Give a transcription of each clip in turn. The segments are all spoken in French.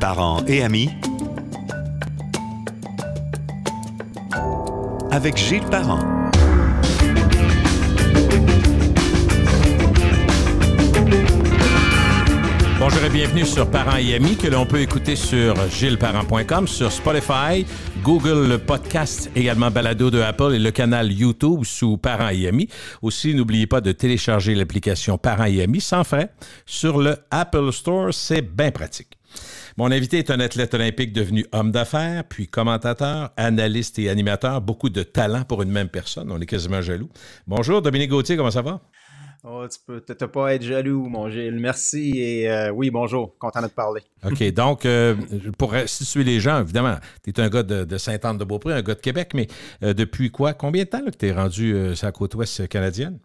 Parents et amis avec Gilles Parent. Bonjour et bienvenue sur Parents et amis que l'on peut écouter sur gillesparent.com, sur Spotify, Google Podcast, également Balado de Apple et le canal YouTube sous Parents et amis. Aussi, n'oubliez pas de télécharger l'application Parents et amis sans frais sur le Apple Store, c'est bien pratique. Mon invité est un athlète olympique devenu homme d'affaires, puis commentateur, analyste et animateur. Beaucoup de talent pour une même personne. On est quasiment jaloux. Bonjour, Dominique Gauthier, comment ça va? Oh, tu peux peut-être pas être jaloux, mon Gilles. Merci et oui, bonjour. Content de te parler. OK, donc, pour situer les gens, évidemment, tu es un gars de Sainte-Anne-de-Beaupré, un gars de Québec, mais depuis quoi? Combien de temps là, que tu es rendu sur la côte ouest canadienne?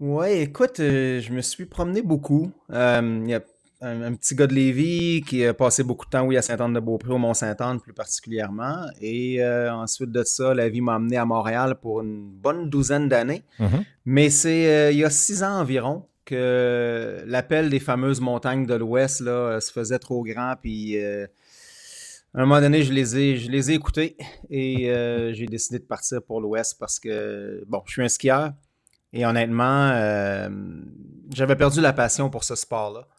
Oui, écoute, je me suis promené beaucoup. Il y a un petit gars de Lévis qui a passé beaucoup de temps, oui, à Sainte-Anne-de-Beaupré, au Mont-Sainte-Anne plus particulièrement. Et ensuite de ça, la vie m'a amené à Montréal pour une bonne douzaine d'années. Mm-hmm. Mais c'est il y a 6 ans environ que l'appel des fameuses montagnes de l'Ouest là, se faisait trop grand. Puis à un moment donné, je les ai écoutés et j'ai décidé de partir pour l'Ouest parce que, bon, je suis un skieur et honnêtement, j'avais perdu la passion pour ce sport-là.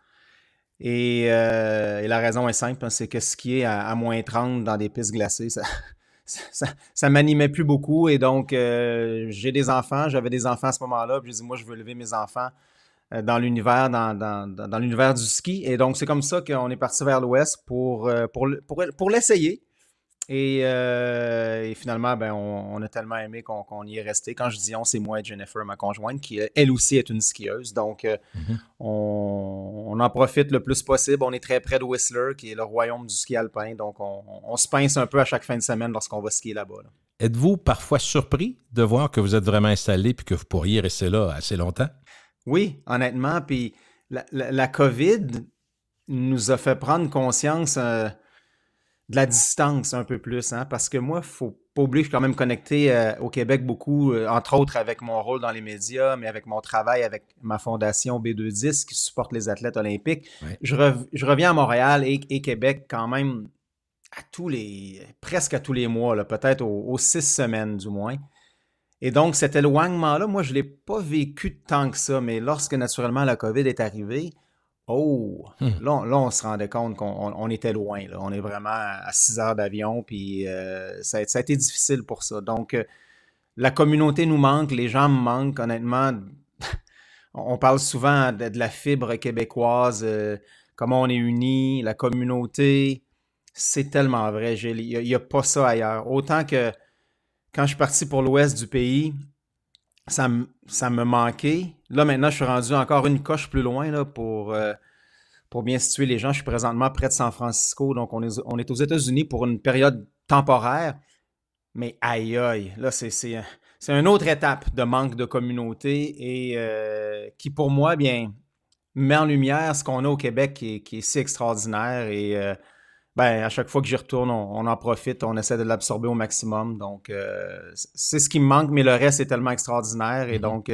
Et la raison est simple, hein, c'est que skier à moins 30 dans des pistes glacées, ça m'animait plus beaucoup. Et donc, j'avais des enfants à ce moment-là. Puis j'ai dit, moi, je veux élever mes enfants dans l'univers, dans l'univers du ski. Et donc, c'est comme ça qu'on est parti vers l'Ouest pour l'essayer. Et finalement, ben, on a tellement aimé qu'on y est resté. Quand je dis on, c'est moi et Jennifer, ma conjointe, qui elle aussi est une skieuse. Donc, on en profite le plus possible. On est très près de Whistler, qui est le royaume du ski alpin. Donc, on se pince un peu à chaque fin de semaine lorsqu'on va skier là-bas. Là. Êtes-vous parfois surpris de voir que vous êtes vraiment installé et que vous pourriez rester là assez longtemps? Oui, honnêtement. Puis la COVID nous a fait prendre conscience de la distance un peu plus, hein, parce que moi, il ne faut pas oublier que je suis quand même connecté au Québec beaucoup, entre autres avec mon rôle dans les médias, mais avec mon travail avec ma fondation B210 qui supporte les athlètes olympiques. Ouais. Je reviens à Montréal et Québec quand même presque à tous les mois, là, peut-être aux 6 semaines du moins. Et donc, cet éloignement-là, moi, je ne l'ai pas vécu tant que ça, mais lorsque naturellement la COVID est arrivée, là, on se rendait compte qu'on était loin. Là. On est vraiment à 6 heures d'avion, puis ça a été difficile pour ça. Donc, la communauté nous manque, les gens me manquent, honnêtement. On parle souvent de la fibre québécoise, comment on est unis, la communauté. C'est tellement vrai, Gilles. Il n'y a pas ça ailleurs. Autant que quand je suis parti pour l'ouest du pays, ça me manquait. Là, maintenant, je suis rendu encore une coche plus loin là, pour bien situer les gens. Je suis présentement près de San Francisco, donc on est aux États-Unis pour une période temporaire. Mais aïe aïe, là, c'est une autre étape de manque de communauté et qui, pour moi, bien, met en lumière ce qu'on a au Québec qui est si extraordinaire. Et ben, à chaque fois que j'y retourne, on en profite, on essaie de l'absorber au maximum. Donc, c'est ce qui me manque, mais le reste est tellement extraordinaire. Et donc,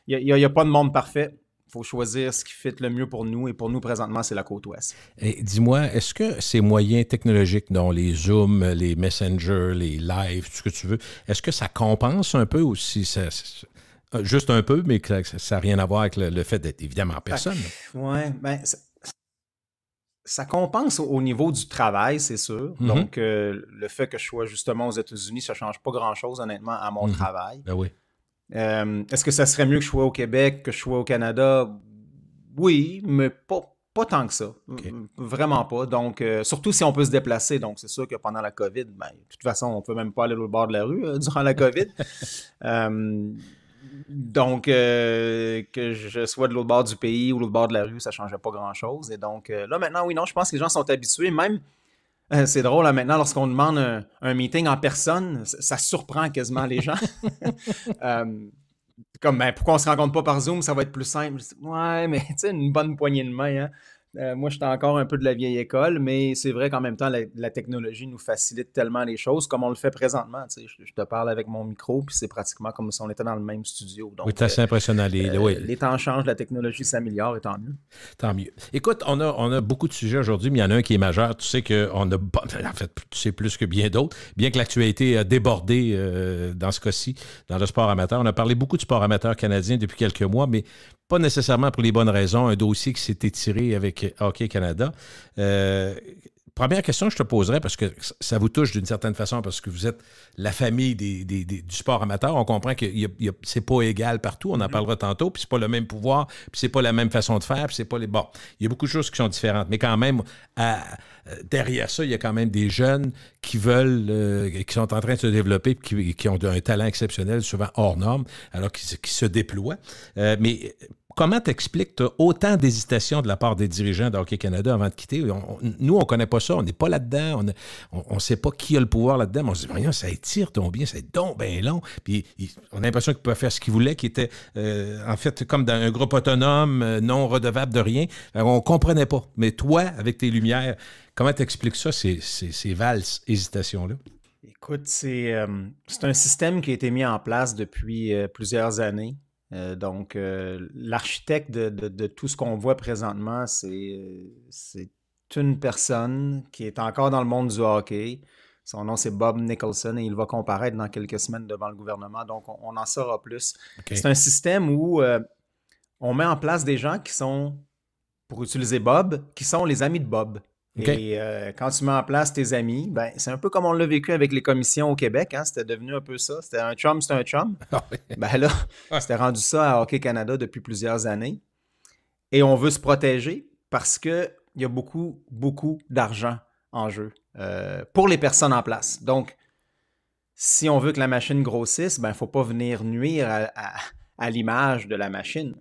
il n'y a pas de monde parfait. Il faut choisir ce qui fit le mieux pour nous. Et pour nous, présentement, c'est la côte ouest. Et dis-moi, est-ce que ces moyens technologiques, dont les Zoom, les Messenger, les Live, tout ce que tu veux, est-ce que ça compense un peu ou si ça... Juste un peu, mais que ça n'a rien à voir avec le fait d'être évidemment en personne? Oui, bien... Ça compense au niveau du travail, c'est sûr. Mm-hmm. Donc, le fait que je sois justement aux États-Unis, ça ne change pas grand-chose, honnêtement, à mon travail. Ben oui. Est-ce que ça serait mieux que je sois au Québec, que je sois au Canada? Oui, mais pas tant que ça. Okay. Vraiment pas. Donc, surtout si on peut se déplacer. Donc, c'est sûr que pendant la COVID, ben, de toute façon, on ne peut même pas aller au bord de la rue durant la COVID. Donc, que je sois de l'autre bord du pays ou de l'autre bord de la rue, ça ne changeait pas grand-chose. Et donc, là, maintenant, oui, non, je pense que les gens sont habitués. Même, c'est drôle, là, maintenant, lorsqu'on demande un meeting en personne, ça surprend quasiment les gens. Comme, ben, pourquoi on ne se rencontre pas par Zoom, ça va être plus simple. Ouais, mais tu sais, une bonne poignée de main, hein. Moi, j'étais encore un peu de la vieille école, mais c'est vrai qu'en même temps, la technologie nous facilite tellement les choses, comme on le fait présentement. Tu sais, je te parle avec mon micro, puis c'est pratiquement comme si on était dans le même studio. Oui, Donc, c'est assez impressionnant. Oui. les temps changent, la technologie s'améliore, et tant mieux. Tant mieux. Écoute, on a beaucoup de sujets aujourd'hui, mais il y en a un qui est majeur. Tu sais qu'on a, en fait, tu sais plus que bien d'autres, bien que l'actualité a débordé dans ce cas-ci, dans le sport amateur. On a parlé beaucoup du sport amateur canadien depuis quelques mois, mais pas nécessairement pour les bonnes raisons. Un dossier qui s'est étiré avec Hockey Canada. Première question que je te poserais, parce que ça vous touche d'une certaine façon, parce que vous êtes la famille du sport amateur. On comprend que c'est pas égal partout, on en parlera tantôt, puis c'est pas le même pouvoir, puis c'est pas la même façon de faire, puis c'est pas les... Bon, il y a beaucoup de choses qui sont différentes, mais quand même, derrière ça, il y a quand même des jeunes qui veulent, qui sont en train de se développer, puis qui ont un talent exceptionnel, souvent hors norme, alors qui se déploient. Mais comment t'expliques que tu as autant d'hésitation de la part des dirigeants de Hockey Canada avant de quitter? Nous, on ne connaît pas ça, on n'est pas là-dedans, on ne sait pas qui a le pouvoir là-dedans, mais on se dit, voyons, ça étire donc bien, c'est donc bien long. Puis on a l'impression qu'ils peuvent faire ce qu'ils voulaient, qui était en fait comme dans un groupe autonome, non redevable de rien. Alors, on ne comprenait pas. Mais toi, avec tes lumières, comment t'expliques ça, ces valses, hésitations-là? Écoute, c'est un système qui a été mis en place depuis plusieurs années. Donc, l'architecte de tout ce qu'on voit présentement, c'est une personne qui est encore dans le monde du hockey. Son nom, c'est Bob Nicholson et il va comparaître dans quelques semaines devant le gouvernement. Donc, on en saura plus. Okay. C'est un système où on met en place des gens qui sont, pour utiliser Bob, qui sont les amis de Bob. Okay. Et quand tu mets en place tes amis, ben, c'est un peu comme on l'a vécu avec les commissions au Québec. Hein? C'était devenu un peu ça. C'était un chum, c'était un chum. Ben là, c'était rendu ça à Hockey Canada depuis plusieurs années. Et on veut se protéger parce qu'il y a beaucoup, beaucoup d'argent en jeu pour les personnes en place. Donc, si on veut que la machine grossisse, ben, il ne faut pas venir nuire à l'image de la machine.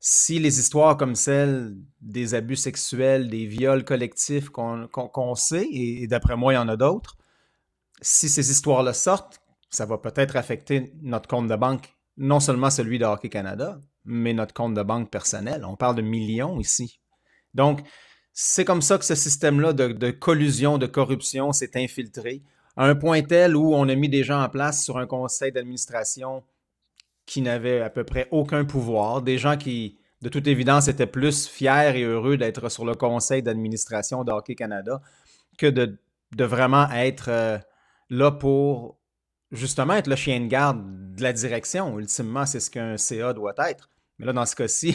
Si les histoires comme celle des abus sexuels, des viols collectifs qu'on sait, et d'après moi, il y en a d'autres, si ces histoires-là sortent, ça va peut-être affecter notre compte de banque, non seulement celui de Hockey Canada, mais notre compte de banque personnel. On parle de millions ici. Donc, c'est comme ça que ce système-là de collusion, de corruption s'est infiltré, à un point tel où on a mis des gens en place sur un conseil d'administration qui n'avaient à peu près aucun pouvoir, des gens qui, de toute évidence, étaient plus fiers et heureux d'être sur le conseil d'administration de Hockey Canada que de vraiment être là pour justement être le chien de garde de la direction. Ultimement, c'est ce qu'un CA doit être. Mais là, dans ce cas-ci,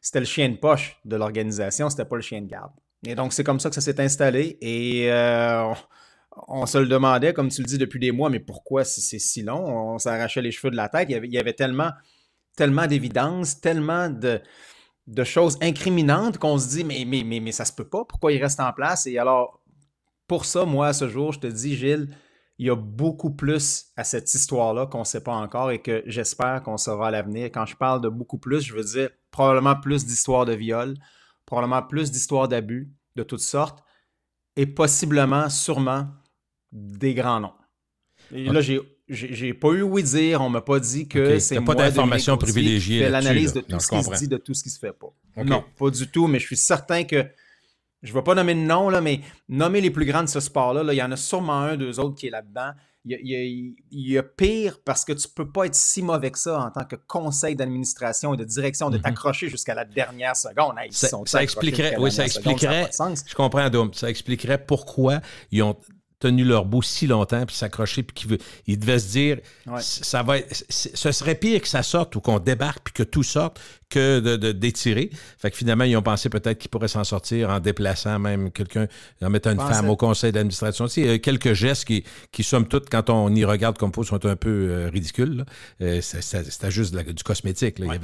c'était le chien de poche de l'organisation, c'était pas le chien de garde. Et donc, c'est comme ça que ça s'est installé et on se le demandait, comme tu le dis, depuis des mois, mais pourquoi c'est si long? On s'arrachait les cheveux de la tête. Il y avait tellement d'évidence, tellement de choses incriminantes qu'on se dit, mais ça se peut pas. Pourquoi il reste en place? Et alors, pour ça, moi, à ce jour, je te dis, Gilles, il y a beaucoup plus à cette histoire-là qu'on ne sait pas encore et que j'espère qu'on saura à l'avenir. Quand je parle de beaucoup plus, je veux dire probablement plus d'histoires de viol, probablement plus d'histoires d'abus de toutes sortes et possiblement, sûrement, des grands noms. Et là, j'ai pas eu ouï dire, on m'a pas dit que c'est moi, pas d'informations privilégiées qui fait l'analyse de tout ce qui se dit, de tout ce qui se fait pas. Okay. Non, pas du tout, mais je suis certain que, je vais pas nommer de nom, là, mais nommer les plus grands de ce sport-là, il y en a sûrement un, deux autres qui est là-dedans. Il y a pire parce que tu peux pas être si mauvais que ça en tant que conseil d'administration et de direction, de t'accrocher jusqu'à la dernière seconde. Hey, ça expliquerait, je comprends, Dom, ça expliquerait pourquoi ils ont tenu leur bout si longtemps, puis s'accrocher, puis ils devaient se dire, ce serait pire que ça sorte ou qu'on débarque, puis que tout sorte, que d'étirer. Fait que finalement, ils ont pensé peut-être qu'ils pourraient s'en sortir en déplaçant même quelqu'un, en mettant une femme au conseil d'administration. Tu sais, quelques gestes qui, somme toute, quand on y regarde comme faut, sont un peu ridicules. C'était juste du cosmétique. Là.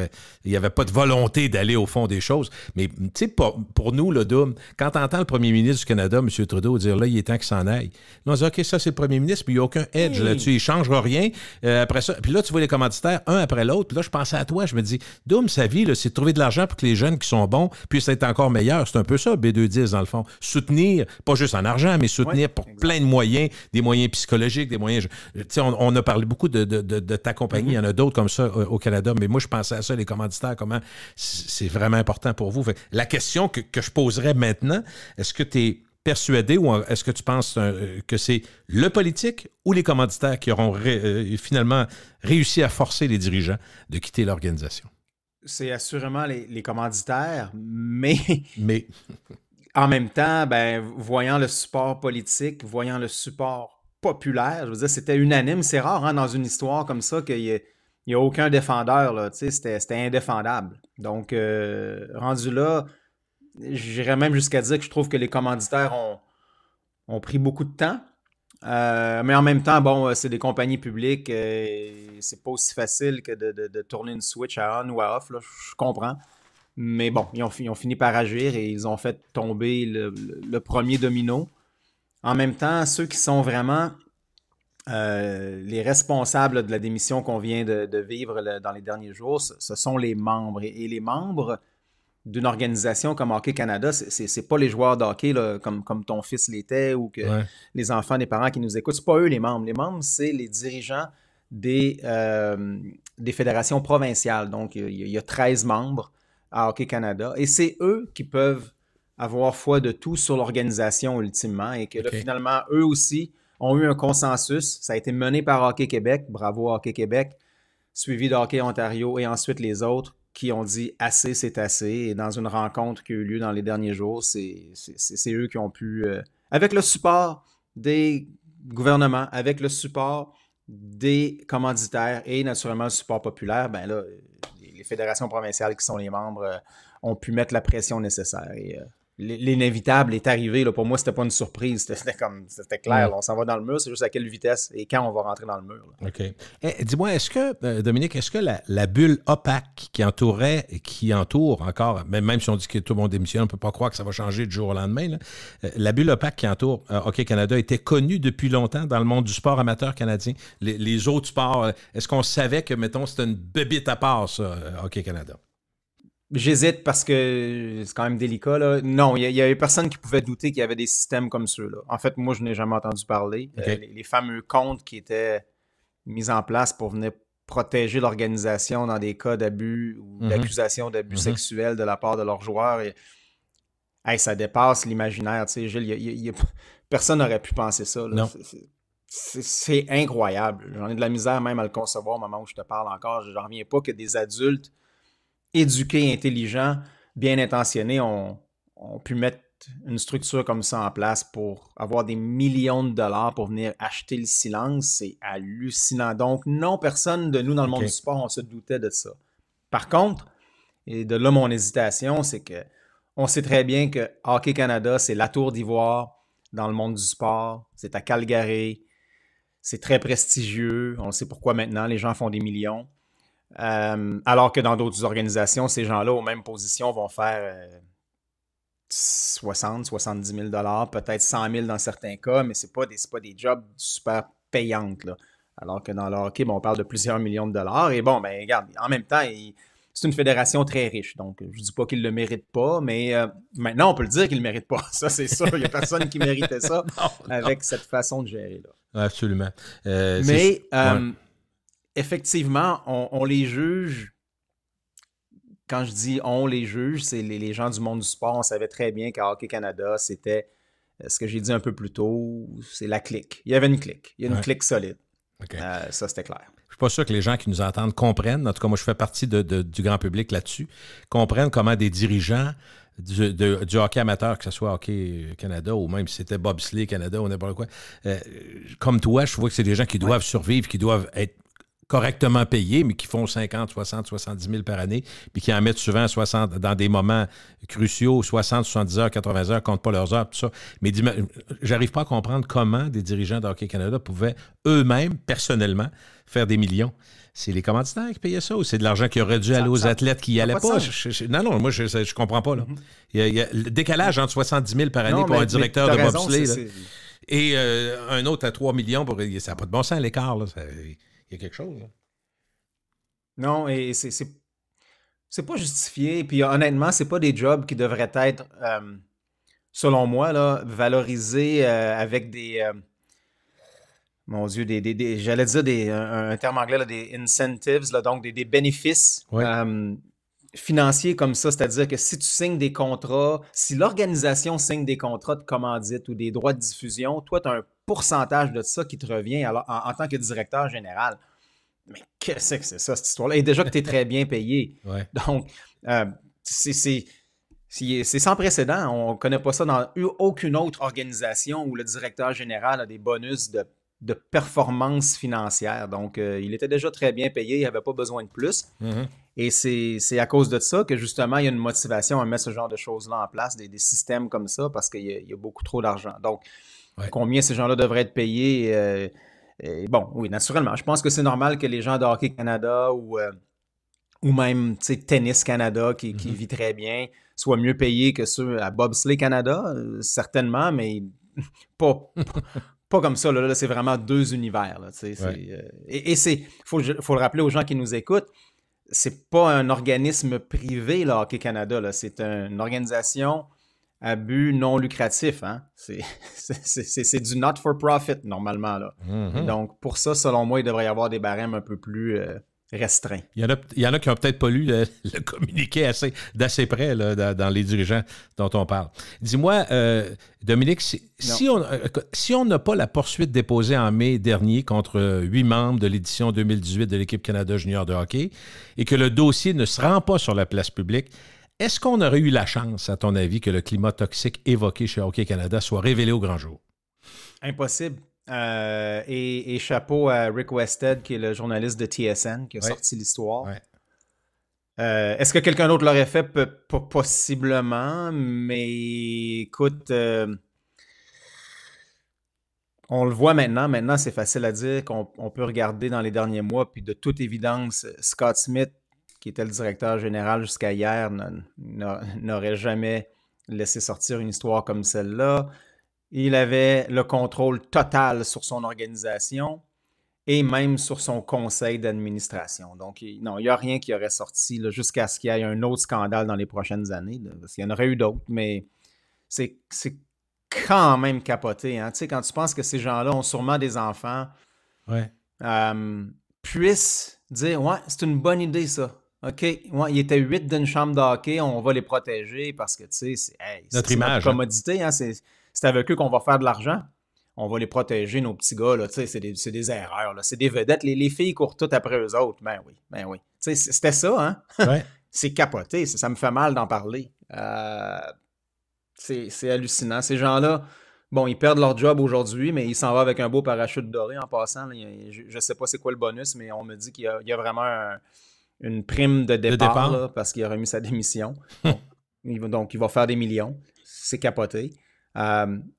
Il n'y avait pas de volonté d'aller au fond des choses. Mais tu sais, pour nous, là, Dom, quand tu entends le premier ministre du Canada, M. Trudeau, dire là, il est temps qu'il s'en aille, Là, on dit, OK, ça, c'est le premier ministre, puis il n'y a aucun edge là-dessus. Il ne changera rien. Après ça, puis là, tu vois les commanditaires, un après l'autre. Puis là, je pensais à toi. Je me dis, Doom, sa vie, là, c'est de trouver de l'argent pour que les jeunes qui sont bons puissent être encore meilleurs. C'est un peu ça, B210, dans le fond. Soutenir, pas juste en argent, mais soutenir pour plein de moyens, des moyens psychologiques, des moyens... Tu sais, on a parlé beaucoup de ta compagnie. Il y en a d'autres comme ça au Canada, mais moi, je pensais à ça, les commanditaires, comment c'est vraiment important pour vous. Fait, la question que je poserais maintenant, est-ce que tu es persuadé ou est-ce que tu penses que c'est le politique ou les commanditaires qui auront finalement réussi à forcer les dirigeants de quitter l'organisation? C'est assurément les commanditaires, mais Mais en même temps, ben, voyant le support politique, voyant le support populaire, je veux dire, c'était unanime. C'est rare hein, dans une histoire comme ça qu'il n'y a aucun défendeur. Là, c'était indéfendable. Donc, rendu là, j'irais même jusqu'à dire que je trouve que les commanditaires ont pris beaucoup de temps. Mais en même temps, bon, c'est des compagnies publiques. C'est pas aussi facile que de tourner une switch à on ou à off. Là, je comprends. Mais bon, ils ont fini par agir et ils ont fait tomber le premier domino. En même temps, ceux qui sont vraiment les responsables de la démission qu'on vient de vivre dans les derniers jours, ce sont les membres. Et les membres d'une organisation comme Hockey Canada, c'est pas les joueurs de hockey là, comme ton fils l'était ou que les enfants des parents qui nous écoutent. C'est pas eux les membres. Les membres, c'est les dirigeants des fédérations provinciales. Donc, il y a 13 membres à Hockey Canada. Et c'est eux qui peuvent avoir foi de tout sur l'organisation ultimement. Et que là, finalement, eux aussi ont eu un consensus. Ça a été mené par Hockey Québec. Bravo Hockey Québec. Suivi de Hockey Ontario et ensuite les autres qui ont dit « assez, c'est assez ». Et dans une rencontre qui a eu lieu dans les derniers jours, c'est eux qui ont pu, avec le support des gouvernements, avec le support des commanditaires et naturellement le support populaire, ben là, les fédérations provinciales qui sont les membres ont pu mettre la pression nécessaire. Et l'inévitable est arrivé. Là, pour moi, c'était pas une surprise. C'était clair. Là, on s'en va dans le mur. C'est juste à quelle vitesse et quand on va rentrer dans le mur. Là. OK. Dis-moi, est-ce que, Dominique, est-ce que la bulle opaque qui entoure encore, même si on dit que tout le monde démissionne, on ne peut pas croire que ça va changer du jour au lendemain, là, la bulle opaque qui entoure Hockey Canada était connue depuis longtemps dans le monde du sport amateur canadien. Les autres sports, est-ce qu'on savait que, mettons, c'était une bébite à part, ça, Hockey Canada? J'hésite parce que c'est quand même délicat. Là. Non, il y avait personne qui pouvait douter qu'il y avait des systèmes comme ceux-là. En fait, moi, je n'ai jamais entendu parler. Les fameux comptes qui étaient mis en place pour venir protéger l'organisation dans des cas d'abus ou d'accusation d'abus sexuels de la part de leurs joueurs. Ça dépasse l'imaginaire. Tu sais, Gilles, personne n'aurait pu penser ça. Là. Non. C'est incroyable. J'en ai de la misère même à le concevoir au moment où je te parle encore. Je n'en reviens pas que des adultes éduqués, intelligents, bien intentionnés ont pu mettre une structure comme ça en place pour avoir des millions de dollars pour venir acheter le silence. C'est hallucinant. Donc, non, personne de nous dans le monde du sport, on se doutait de ça. Par contre, et de là mon hésitation, c'est que on sait très bien que Hockey Canada, c'est la tour d'ivoire dans le monde du sport. C'est à Calgary. C'est très prestigieux. On sait pourquoi maintenant, les gens font des millions. Alors que dans d'autres organisations, ces gens-là, aux mêmes positions, vont faire 60, 70 000 $, peut-être 100 000 dans certains cas, mais c'est pas des jobs super payantes. Là. Alors que dans le hockey, on parle de plusieurs millions de dollars. Et bon, ben regarde, en même temps, c'est une fédération très riche. Donc, je ne dis pas qu'ils ne le méritent pas, mais maintenant, on peut le dire qu'ils ne le méritent pas. Ça, c'est sûr. Il n'y a personne qui méritait ça avec cette façon de gérer. Là. Absolument. Mais... effectivement, on les juge. Quand je dis on les juge, c'est les gens du monde du sport. On savait très bien qu'à Hockey Canada, c'était ce que j'ai dit un peu plus tôt, c'est la clique. Il y avait une clique. Il y a une clique solide. Okay. Ça, c'était clair. Je ne suis pas sûr que les gens qui nous entendent comprennent, en tout cas, moi, je fais partie du grand public là-dessus, comprennent comment des dirigeants du hockey amateur, que ce soit Hockey Canada ou même si c'était Bobsleigh Canada ou n'importe quoi, comme toi, je vois que c'est des gens qui doivent survivre, qui doivent être correctement payés, mais qui font 50, 60, 70 000 par année, puis qui en mettent souvent 60 dans des moments cruciaux, 60, 70 heures, 80 heures, comptent pas leurs heures, tout ça. Mais j'arrive pas à comprendre comment des dirigeants de Hockey Canada pouvaient eux-mêmes, personnellement, faire des millions. C'est les commanditaires qui payaient ça ou c'est de l'argent qui aurait dû aller aux athlètes qui n'y allaient pas? Non, moi, je comprends pas. Là. Il y a le décalage entre 70 000 par année pour un directeur de bobsleigh. Et un autre à 3 millions, ça n'a pas de bon sens l'écart. Il y a quelque chose. Là. Non, et c'est pas justifié. Puis honnêtement, c'est pas des jobs qui devraient être, selon moi, là, valorisés avec des... mon Dieu, j'allais dire un terme anglais, là, des incentives, là, donc des bénéfices Oui. financiers comme ça. C'est-à-dire que si tu signes des contrats, si l'organisation signe des contrats de commandite ou des droits de diffusion, toi, tu as un pourcentage de ça qui te revient en tant que directeur général. Mais qu'est-ce que c'est ça, cette histoire-là? Et déjà que tu es très bien payé. Ouais. Donc, c'est sans précédent. On ne connaît pas ça dans aucune autre organisation où le directeur général a des bonus de performance financière. Donc, il était déjà très bien payé, il n'avait pas besoin de plus. Mm-hmm. Et c'est à cause de ça que, justement, il y a une motivation à mettre ce genre de choses-là en place, des systèmes comme ça, parce qu'il y a beaucoup trop d'argent. Donc, combien ces gens-là devraient être payés? Bon, oui, naturellement. Je pense que c'est normal que les gens de Hockey Canada ou même Tennis Canada, qui vit très bien, soient mieux payés que ceux à Bobsleigh Canada, certainement, mais pas comme ça. Là, c'est vraiment deux univers. Là, et faut le rappeler aux gens qui nous écoutent, c'est pas un organisme privé, là, Hockey Canada. Là, c'est une organisation à but non lucratif. Hein? C'est du not-for-profit, normalement. Là. Mm-hmm. Donc, pour ça, selon moi, il devrait y avoir des barèmes un peu plus restreints. Il y en a qui n'ont peut-être pas lu le communiqué d'assez près là, dans les dirigeants dont on parle. Dis-moi, Dominique, si on n'a pas la poursuite déposée en mai dernier contre 8 membres de l'édition 2018 de l'Équipe Canada junior de hockey et que le dossier ne se rend pas sur la place publique, est-ce qu'on aurait eu la chance, à ton avis, que le climat toxique évoqué chez Hockey Canada soit révélé au grand jour? Impossible. Et chapeau à Rick Westhead, qui est le journaliste de TSN, qui a sorti l'histoire. Ouais. Est-ce que quelqu'un d'autre l'aurait fait? Possiblement, mais écoute, on le voit maintenant. Maintenant, c'est facile à dire qu'on peut regarder dans les derniers mois, puis de toute évidence, Scott Smith, qui était le directeur général jusqu'à hier, n'aurait jamais laissé sortir une histoire comme celle-là. Il avait le contrôle total sur son organisation et même sur son conseil d'administration. Donc, non, il n'y a rien qui aurait sorti là, jusqu'à ce qu'il y ait un autre scandale dans les prochaines années. Là, parce qu'il y en aurait eu d'autres, mais c'est quand même capoté. Hein? Tu sais, quand tu penses que ces gens-là ont sûrement des enfants, puissent dire « Ouais, c'est une bonne idée, ça. OK, ouais, il était 8 d'une chambre de hockey, on va les protéger parce que, tu sais, notre image, notre commodité. Hein? C'est avec eux qu'on va faire de l'argent. On va les protéger, nos petits gars. Là, c'est des erreurs. Là. C'est des vedettes. Les filles courent toutes après eux autres. Ben oui. C'était ça. Hein? Ouais. C'est capoté. Ça me fait mal d'en parler. C'est hallucinant. Ces gens-là, bon, ils perdent leur job aujourd'hui, mais ils s'en vont avec un beau parachute doré en passant. Là. Je ne sais pas c'est quoi le bonus, mais on me dit qu'il y a vraiment une prime de départ. Là, parce qu'il a remis sa démission. Donc, il va faire des millions. C'est capoté.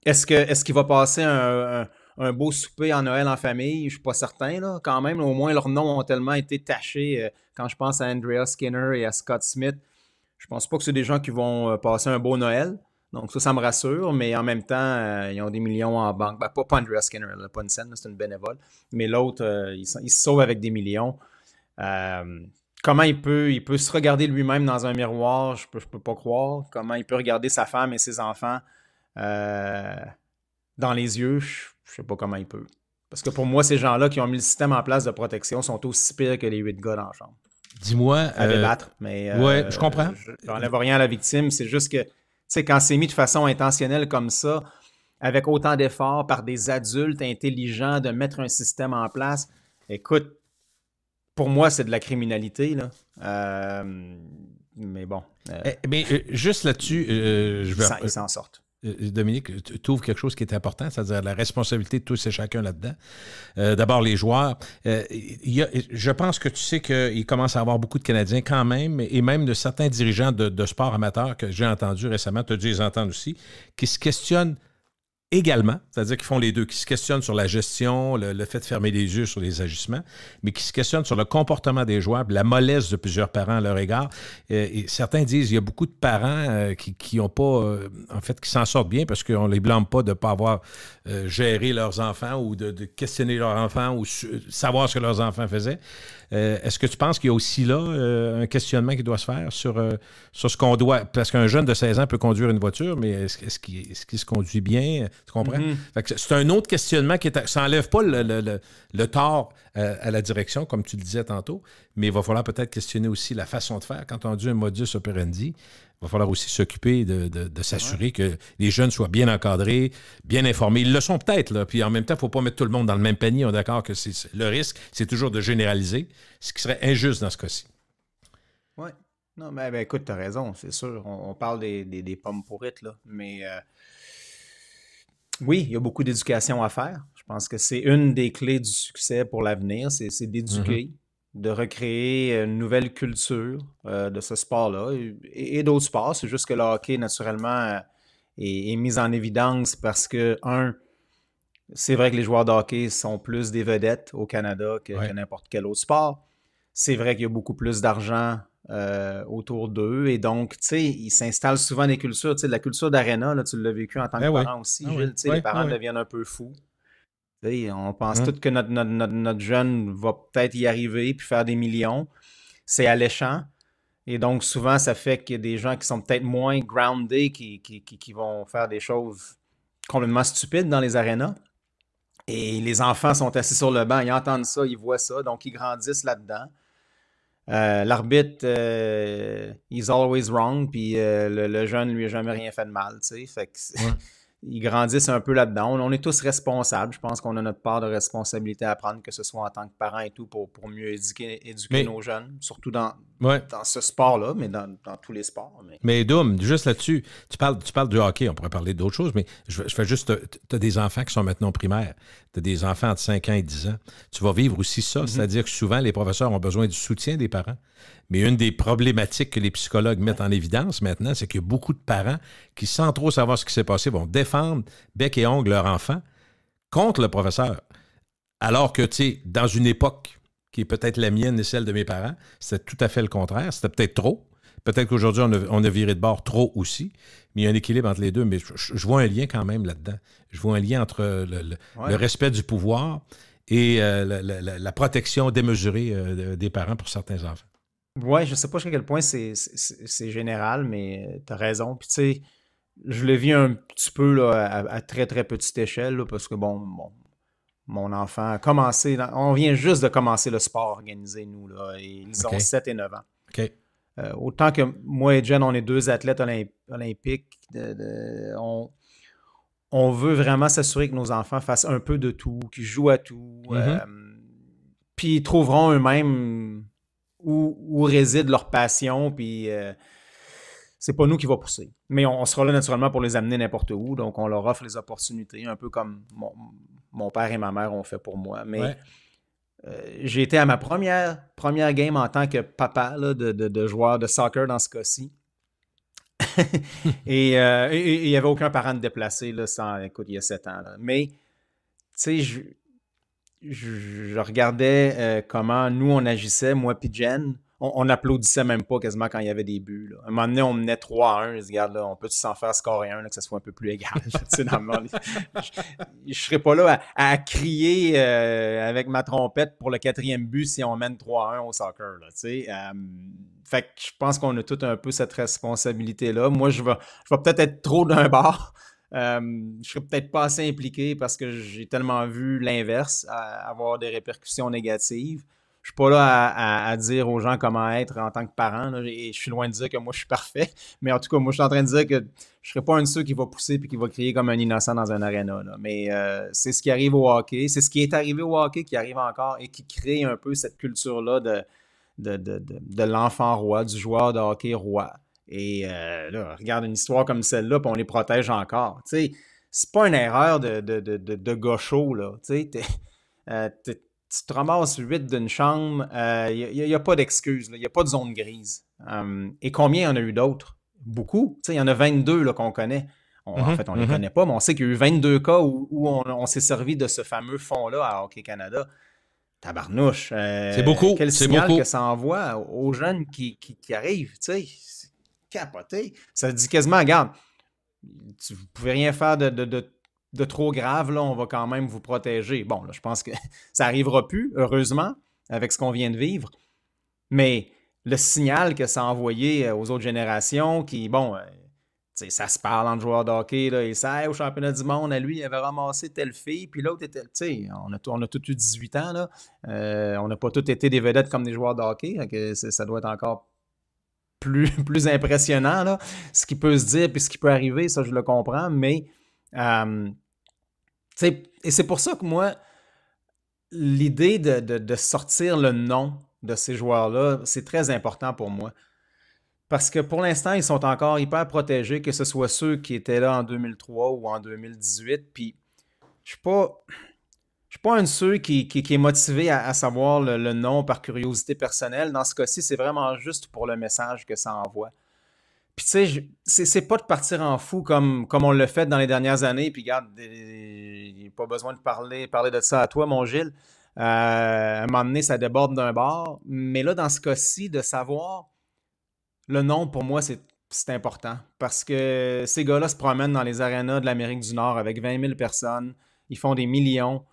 Est-ce qu'il va passer un beau souper en Noël en famille? Je ne suis pas certain. Là. Quand même, au moins, leurs noms ont tellement été tachés. Quand je pense à Andrea Skinner et à Scott Smith, je pense pas que c'est des gens qui vont passer un beau Noël. Donc ça me rassure. Mais en même temps, ils ont des millions en banque. Ben, pas Andrea Skinner, là, pas une scène, c'est une bénévole. Mais l'autre, il se sauve avec des millions. Comment il peut se regarder lui-même dans un miroir? Je peux pas croire. Comment il peut regarder sa femme et ses enfants dans les yeux, je sais pas comment il peut. Parce que pour moi, ces gens-là qui ont mis le système en place de protection sont aussi pires que les 8 gars dans la chambre. Dis-moi... À débattre, mais... oui, je comprends. Je n'enlève rien à la victime, c'est juste que, tu sais, quand c'est mis de façon intentionnelle comme ça, avec autant d'efforts par des adultes intelligents de mettre un système en place, écoute, pour moi, c'est de la criminalité, là. Mais bon. Mais juste là-dessus, ils s'en sortent. Dominique, tu ouvres quelque chose qui est important, c'est-à-dire la responsabilité de tous et chacun là-dedans. D'abord, les joueurs. Je pense que tu sais qu'il commence à y avoir beaucoup de Canadiens quand même, et même de certains dirigeants de sport amateurs que j'ai entendus récemment, tu as dû les entendre aussi, qui se questionnent également, c'est-à-dire qu'ils font les deux, qui se questionnent sur la gestion, le fait de fermer les yeux sur les agissements, mais qui se questionnent sur le comportement des joueurs, la mollesse de plusieurs parents à leur égard. Et certains disent qu'il y a beaucoup de parents qui ont pas, en fait, qui s'en sortent bien parce qu'on ne les blâme pas de ne pas avoir géré leurs enfants ou de questionner leurs enfants ou savoir ce que leurs enfants faisaient. Est-ce que tu penses qu'il y a aussi là un questionnement qui doit se faire sur ce qu'on doit... Parce qu'un jeune de 16 ans peut conduire une voiture, mais est-ce qu'il se conduit bien? Tu comprends? Mm-hmm. Fait que c'est un autre questionnement ça n'enlève pas le tort à la direction, comme tu le disais tantôt, mais il va falloir peut-être questionner aussi la façon de faire. Quand on dit un modus operandi, il va falloir aussi s'occuper de s'assurer que les jeunes soient bien encadrés, bien informés. Ils le sont peut-être, là. Puis en même temps, il ne faut pas mettre tout le monde dans le même panier. On est d'accord que le risque, c'est toujours de généraliser, ce qui serait injuste dans ce cas-ci. Oui. Non, mais écoute, tu as raison, c'est sûr. On parle des pommes pourrites, là. Mais oui, il y a beaucoup d'éducation à faire. Je pense que c'est une des clés du succès pour l'avenir, c'est d'éduquer, de recréer une nouvelle culture de ce sport-là et d'autres sports. C'est juste que le hockey, naturellement, est mis en évidence parce que, c'est vrai que les joueurs de hockey sont plus des vedettes au Canada que n'importe quel autre sport. C'est vrai qu'il y a beaucoup plus d'argent autour d'eux. Et donc, tu sais, ils s'installent souvent des cultures. Tu sais, la culture d'aréna, là, tu l'as vécu en tant que parent aussi, Gilles. Tu sais, les parents deviennent un peu fous. Tu sais, on pense tous que notre jeune va peut-être y arriver puis faire des millions. C'est alléchant. Et donc, souvent, ça fait qu'il y a des gens qui sont peut-être moins grounded qui vont faire des choses complètement stupides dans les arénas. Et les enfants sont assis sur le banc, ils entendent ça, ils voient ça, donc ils grandissent là-dedans. L'arbitre, he's always wrong, puis le jeune, lui, n'a jamais rien fait de mal, tu sais. Fait que ils grandissent un peu là-dedans. On est tous responsables. Je pense qu'on a notre part de responsabilité à prendre, que ce soit en tant que parents et tout, pour mieux éduquer nos jeunes, surtout dans ce sport-là, mais dans tous les sports. Mais Doom, juste là-dessus, tu parles du hockey, on pourrait parler d'autres choses, mais je fais juste, tu as des enfants qui sont maintenant primaires, tu as des enfants entre 5 ans et 10 ans. Tu vas vivre aussi ça, c'est-à-dire que souvent, les professeurs ont besoin du soutien des parents. Mais une des problématiques que les psychologues mettent en évidence maintenant, c'est qu'il y a beaucoup de parents qui, sans trop savoir ce qui s'est passé, vont défendre bec et ongle leur enfant contre le professeur. Alors que, tu sais, dans une époque qui est peut-être la mienne et celle de mes parents, c'était tout à fait le contraire. C'était peut-être trop. Peut-être qu'aujourd'hui, on a viré de bord trop aussi. Mais il y a un équilibre entre les deux. Mais je vois un lien quand même là-dedans. Je vois un lien entre le respect du pouvoir et la protection démesurée des parents pour certains enfants. Oui, je ne sais pas jusqu'à quel point c'est général, mais tu as raison. Puis tu sais, je le vis un petit peu là, à très, très petite échelle, là, parce que mon enfant a commencé, on vient juste de commencer le sport organisé, nous, là, et ils ont 7 et 9 ans. OK. Autant que moi et Jen, on est 2 athlètes olympiques, on veut vraiment s'assurer que nos enfants fassent un peu de tout, qu'ils jouent à tout, puis ils trouveront eux-mêmes où réside leur passion, puis c'est pas nous qui va pousser. Mais on sera là naturellement pour les amener n'importe où, donc on leur offre les opportunités, un peu comme mon père et ma mère ont fait pour moi. Mais j'ai été à ma première game en tant que papa là, de joueur de soccer dans ce cas-ci. et il n'y avait aucun parent de déplacé, là, écoute, il y a 7 ans. Là. Mais, tu sais, je regardais comment nous, on agissait, moi puis Jen. On applaudissait même pas quasiment quand il y avait des buts. Là. À un moment donné, on menait 3-1. Je dis, regarde, là, on peut s'en faire scorer un, là, que ça soit un peu plus égal. Je ne serais pas là à crier avec ma trompette pour le 4e but si on mène 3-1 au soccer. Là, fait que je pense qu'on a tout un peu cette responsabilité-là. Moi, je vais peut-être être trop d'un bord. Je serais peut-être pas assez impliqué parce que j'ai tellement vu l'inverse, avoir des répercussions négatives. Je suis pas là à dire aux gens comment être en tant que parent. Là, et je suis loin de dire que moi, je suis parfait. Mais en tout cas, moi, je suis en train de dire que je serais pas un de ceux qui va pousser et qui va crier comme un innocent dans un aréna. Là. Mais c'est ce qui arrive au hockey. C'est ce qui est arrivé au hockey qui arrive encore et qui crée un peu cette culture-là de l'enfant roi, du joueur de hockey roi. Et là, regarde une histoire comme celle-là, puis on les protège encore. Tu sais, c'est pas une erreur de gaucho, là. Tu sais, tu te ramasses 8 d'une chambre, il n'y a pas d'excuse, il n'y a pas de zone grise. Et combien il y en a eu d'autres? Beaucoup. Tu sais, il y en a 22 là, qu'on connaît. En fait, on ne les connaît pas, mais on sait qu'il y a eu 22 cas où on s'est servi de ce fameux fonds-là à Hockey Canada. Tabarnouche. C'est beaucoup. Quel C'est signal beaucoup. que ça envoie aux jeunes qui arrivent, tu sais. C'est capoté. Ça dit quasiment, regarde, vous ne pouvez rien faire de trop grave, là, on va quand même vous protéger. Bon, là, je pense que ça n'arrivera plus, heureusement, avec ce qu'on vient de vivre. Mais le signal que ça a envoyé aux autres générations qui, bon, ça se parle entre joueurs de hockey, là, et ça, hey, au championnat du monde, à lui, il avait ramassé telle fille, puis l'autre était, tu sais, on a tous eu 18 ans, là. On n'a pas tous été des vedettes comme des joueurs de hockey, donc ça doit être encore plus impressionnant, là, ce qui peut se dire, puis ce qui peut arriver, ça, je le comprends, mais, et c'est pour ça que moi, l'idée de sortir le nom de ces joueurs-là, c'est très important pour moi. Parce que pour l'instant, ils sont encore hyper protégés, que ce soit ceux qui étaient là en 2003 ou en 2018. Puis, je suis pas un de ceux qui est motivé à savoir le nom par curiosité personnelle. Dans ce cas-ci, c'est vraiment juste pour le message que ça envoie. Puis, tu sais, c'est pas de partir en fou comme on l'a fait dans les dernières années. Puis, regarde, il n'y a pas besoin de parler de ça à toi, mon Gilles. À un moment donné, ça déborde d'un bord. Mais là, dans ce cas-ci, de savoir le nom, pour moi, c'est important. Parce que ces gars-là se promènent dans les arénas de l'Amérique du Nord avec 20 000 personnes. Ils font des millions.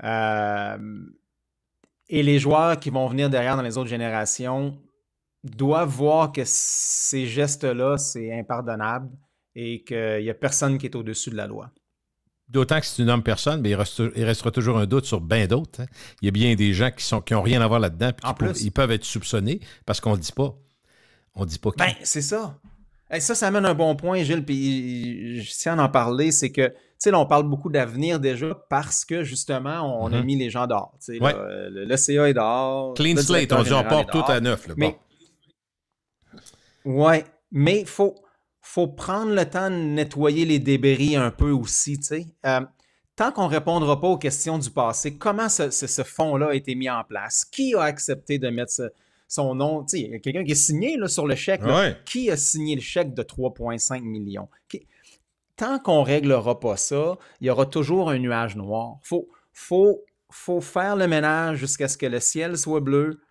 Et les joueurs qui vont venir derrière dans les autres générations doivent voir que ces gestes-là, c'est impardonnable et qu'il n'y a personne qui est au-dessus de la loi. D'autant que si tu nommes personne, mais il restera toujours un doute sur bien d'autres. Hein. Il y a bien des gens qui n'ont rien à voir là-dedans et ils peuvent être soupçonnés parce qu'on ne le dit pas. On ne dit pas qui. Ben, c'est ça. Et ça amène un bon point, Gilles, puis je tiens à en parler, c'est que, tu sais, là, on parle beaucoup d'avenir déjà parce que, justement, on a mis les gens dehors. Tu sais, ouais. Le CA est dehors. Clean slate, on dit on part tout à neuf. Là, mais, ouais, mais il faut prendre le temps de nettoyer les débris un peu aussi, tu sais. Tant qu'on ne répondra pas aux questions du passé, comment ce fonds-là a été mis en place? Qui a accepté de mettre son nom? Tu sais, il y a quelqu'un qui est signé là, sur le chèque. Là. Ouais. Qui a signé le chèque de 3,5 millions? Tant qu'on ne réglera pas ça, il y aura toujours un nuage noir. Faut faire le ménage jusqu'à ce que le ciel soit bleu.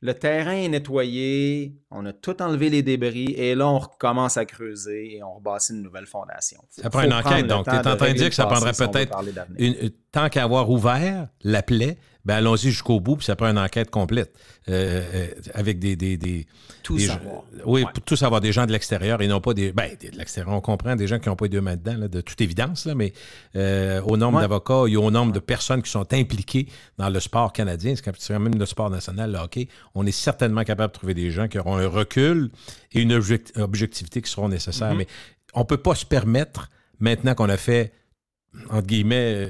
Le terrain est nettoyé, on a tout enlevé les débris et là, on recommence à creuser et on rebâtit une nouvelle fondation. Ça prend une enquête, donc tu es en train de dire que ça prendrait peut-être, tant qu'à avoir ouvert la plaie, ben allons-y jusqu'au bout, puis ça prend une enquête complète avec tout savoir. Oui, pour tout savoir, des gens de l'extérieur et non pas de l'extérieur, on comprend, des gens qui n'ont pas eu deux mains dedans, là, de toute évidence, là, mais au nombre d'avocats et au nombre de personnes qui sont impliquées dans le sport canadien, c'est quand même le sport national, le hockey, on est certainement capable de trouver des gens qui auront un recul et une objectivité qui seront nécessaires. Mais on ne peut pas se permettre, maintenant qu'on a fait entre guillemets,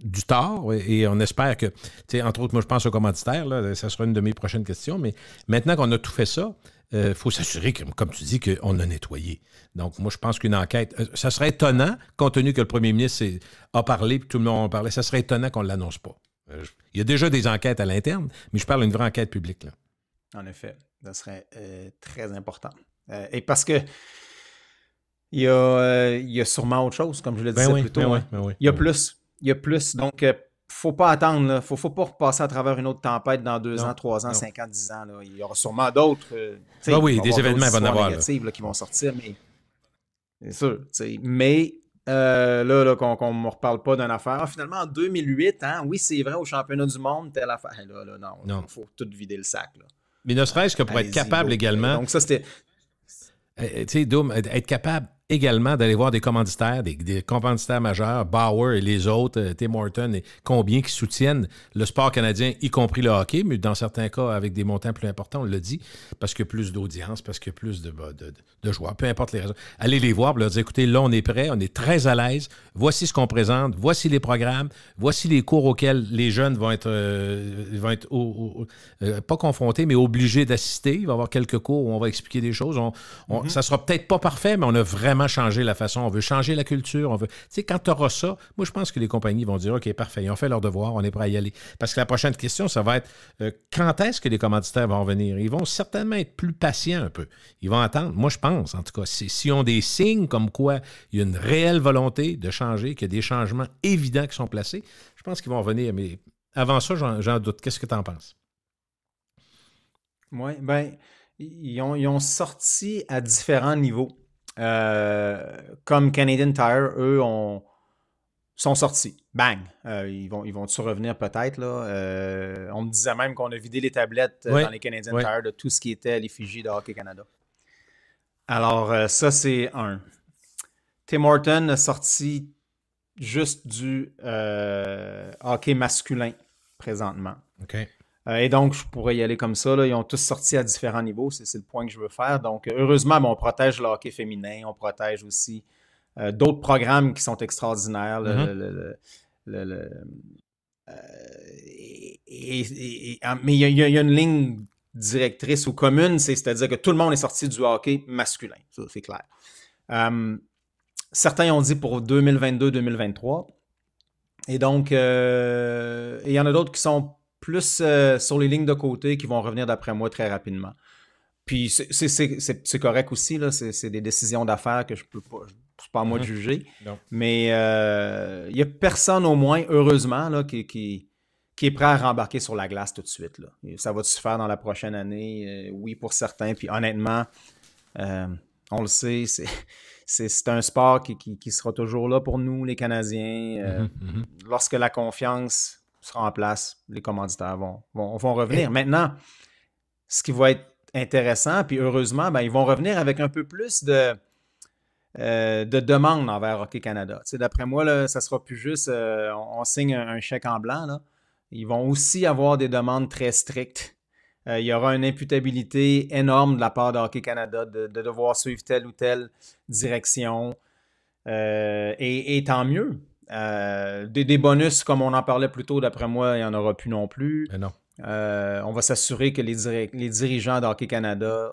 du tort, et on espère que, tu sais, entre autres, moi je pense aux commanditaires, là, ça sera une de mes prochaines questions, mais maintenant qu'on a tout fait ça, il faut s'assurer, comme tu dis, qu'on a nettoyé. Donc, moi je pense qu'une enquête, ça serait étonnant, compte tenu que le premier ministre a parlé, puis tout le monde en parlait, ça serait étonnant qu'on ne l'annonce pas. Il y a déjà des enquêtes à l'interne, mais je parle d'une vraie enquête publique. Là. En effet, ça serait très important. Et parce que il y a sûrement autre chose, comme je le disais plus tôt. Il y a plus. Il y a plus. Donc, il ne faut pas attendre. Il ne faut pas repasser à travers une autre tempête dans 2 ans, 3 ans, 5 ans, 10 ans. Là. Il y aura sûrement d'autres. Oui, des événements vont en avoir. Négatives, là, qui vont sortir. Mais c'est sûr. Mais là qu'on ne me reparle pas d'une affaire. Ah, finalement, en 2008, oui, c'est vrai, au championnat du monde, telle affaire. Là, non. Il faut tout vider le sac. Là. Mais ne serait-ce que pour être capable également. Donc, ça, c'était. Tu sais, Doom, être capable également d'aller voir des commanditaires, des commanditaires majeurs, Bauer et les autres, Tim Horton, et combien qui soutiennent le sport canadien, y compris le hockey, mais dans certains cas avec des montants plus importants, on l'a dit, parce qu'il y a plus d'audience, parce qu'il y a plus de joueurs, peu importe les raisons. Allez les voir, leur dire, écoutez, là, on est prêt, on est très à l'aise, voici ce qu'on présente, voici les programmes, voici les cours auxquels les jeunes vont être pas confrontés, mais obligés d'assister. Il va y avoir quelques cours où on va expliquer des choses. Ça sera peut-être pas parfait, mais on a vraiment vraiment changer la façon, on veut changer la culture, on veut... Tu sais, quand tu auras ça, moi, je pense que les compagnies vont dire, OK, parfait, ils ont fait leur devoir, on est prêt à y aller. Parce que la prochaine question, ça va être, quand est-ce que les commanditaires vont venir? Ils vont certainement être plus patients un peu. Ils vont attendre. Moi, je pense, en tout cas, s'ils ont des signes comme quoi il y a une réelle volonté de changer, qu'il y a des changements évidents qui sont placés, je pense qu'ils vont venir. Mais avant ça, j'en doute. Qu'est-ce que tu en penses? Oui, bien, ils ont sorti à différents niveaux. Comme Canadian Tire, eux, sont sortis. Bang! Ils vont-tu revenir peut-être, là? On me disait même qu'on a vidé les tablettes Oui, dans les Canadian oui. Tire de tout ce qui était à l'effigie de Hockey Canada. Alors, ça, c'est un. Tim Horton a sorti juste du hockey masculin présentement. OK. Et donc, je pourrais y aller comme ça. Là. Ils ont tous sorti à différents niveaux. C'est le point que je veux faire. Donc, heureusement, on protège le hockey féminin. On protège aussi d'autres programmes qui sont extraordinaires. Mais il y a une ligne directrice ou commune, c'est-à-dire que tout le monde est sorti du hockey masculin. Ça, c'est clair. Certains ont dit pour 2022-2023. Et donc, il y en a d'autres qui sont plus sur les lignes de côté qui vont revenir d'après moi très rapidement. Puis c'est correct aussi, là, c'est des décisions d'affaires que je peux pas, c'est pas à moi de juger. Non. Mais il n'y a personne au moins, heureusement, là, qui est prêt à rembarquer sur la glace tout de suite. Là. Ça va se faire dans la prochaine année? Oui, pour certains. Puis honnêtement, on le sait, c'est un sport qui sera toujours là pour nous, les Canadiens. Lorsque la confiance sera en place, les commanditaires vont revenir. Maintenant, ce qui va être intéressant, puis heureusement, ben, ils vont revenir avec un peu plus de demandes envers Hockey Canada. Tu sais, d'après moi, là, ça ne sera plus juste on signe un chèque en blanc. Là. Ils vont aussi avoir des demandes très strictes. Il y aura une imputabilité énorme de la part de Hockey Canada de devoir suivre telle ou telle direction. Et tant mieux. Des bonus, comme on en parlait plus tôt, d'après moi, il n'y en aura plus non plus. Mais non. On va s'assurer que les dirigeants d'Hockey Canada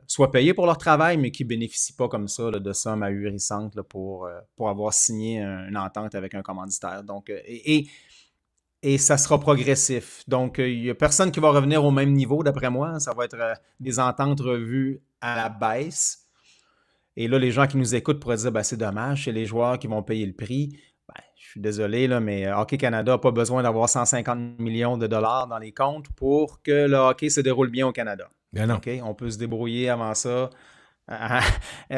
soient payés pour leur travail, mais qui ne bénéficient pas comme ça là, de sommes ahurissantes là, pour avoir signé une entente avec un commanditaire. Donc, et ça sera progressif. Donc, il n'y a personne qui va revenir au même niveau, d'après moi. Ça va être des ententes revues à la baisse. Et là, les gens qui nous écoutent pourraient dire, ben, c'est dommage, c'est les joueurs qui vont payer le prix. Ben, je suis désolé, là, mais Hockey Canada n'a pas besoin d'avoir 150 millions de dollars dans les comptes pour que le hockey se déroule bien au Canada. Bien non. Okay? On peut se débrouiller avant ça.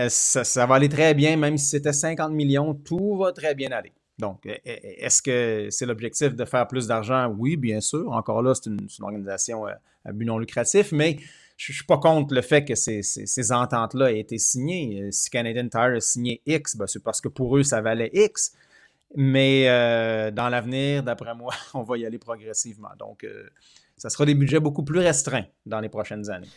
Ça va aller très bien, même si c'était 50 millions, tout va très bien aller. Donc, est-ce que c'est l'objectif de faire plus d'argent? Oui, bien sûr. Encore là, c'est une organisation à but non lucratif, mais je ne suis pas contre le fait que ces ententes-là aient été signées. Si Canadian Tire a signé X, ben c'est parce que pour eux, ça valait X. Mais dans l'avenir, d'après moi, on va y aller progressivement. Donc, ça sera des budgets beaucoup plus restreints dans les prochaines années.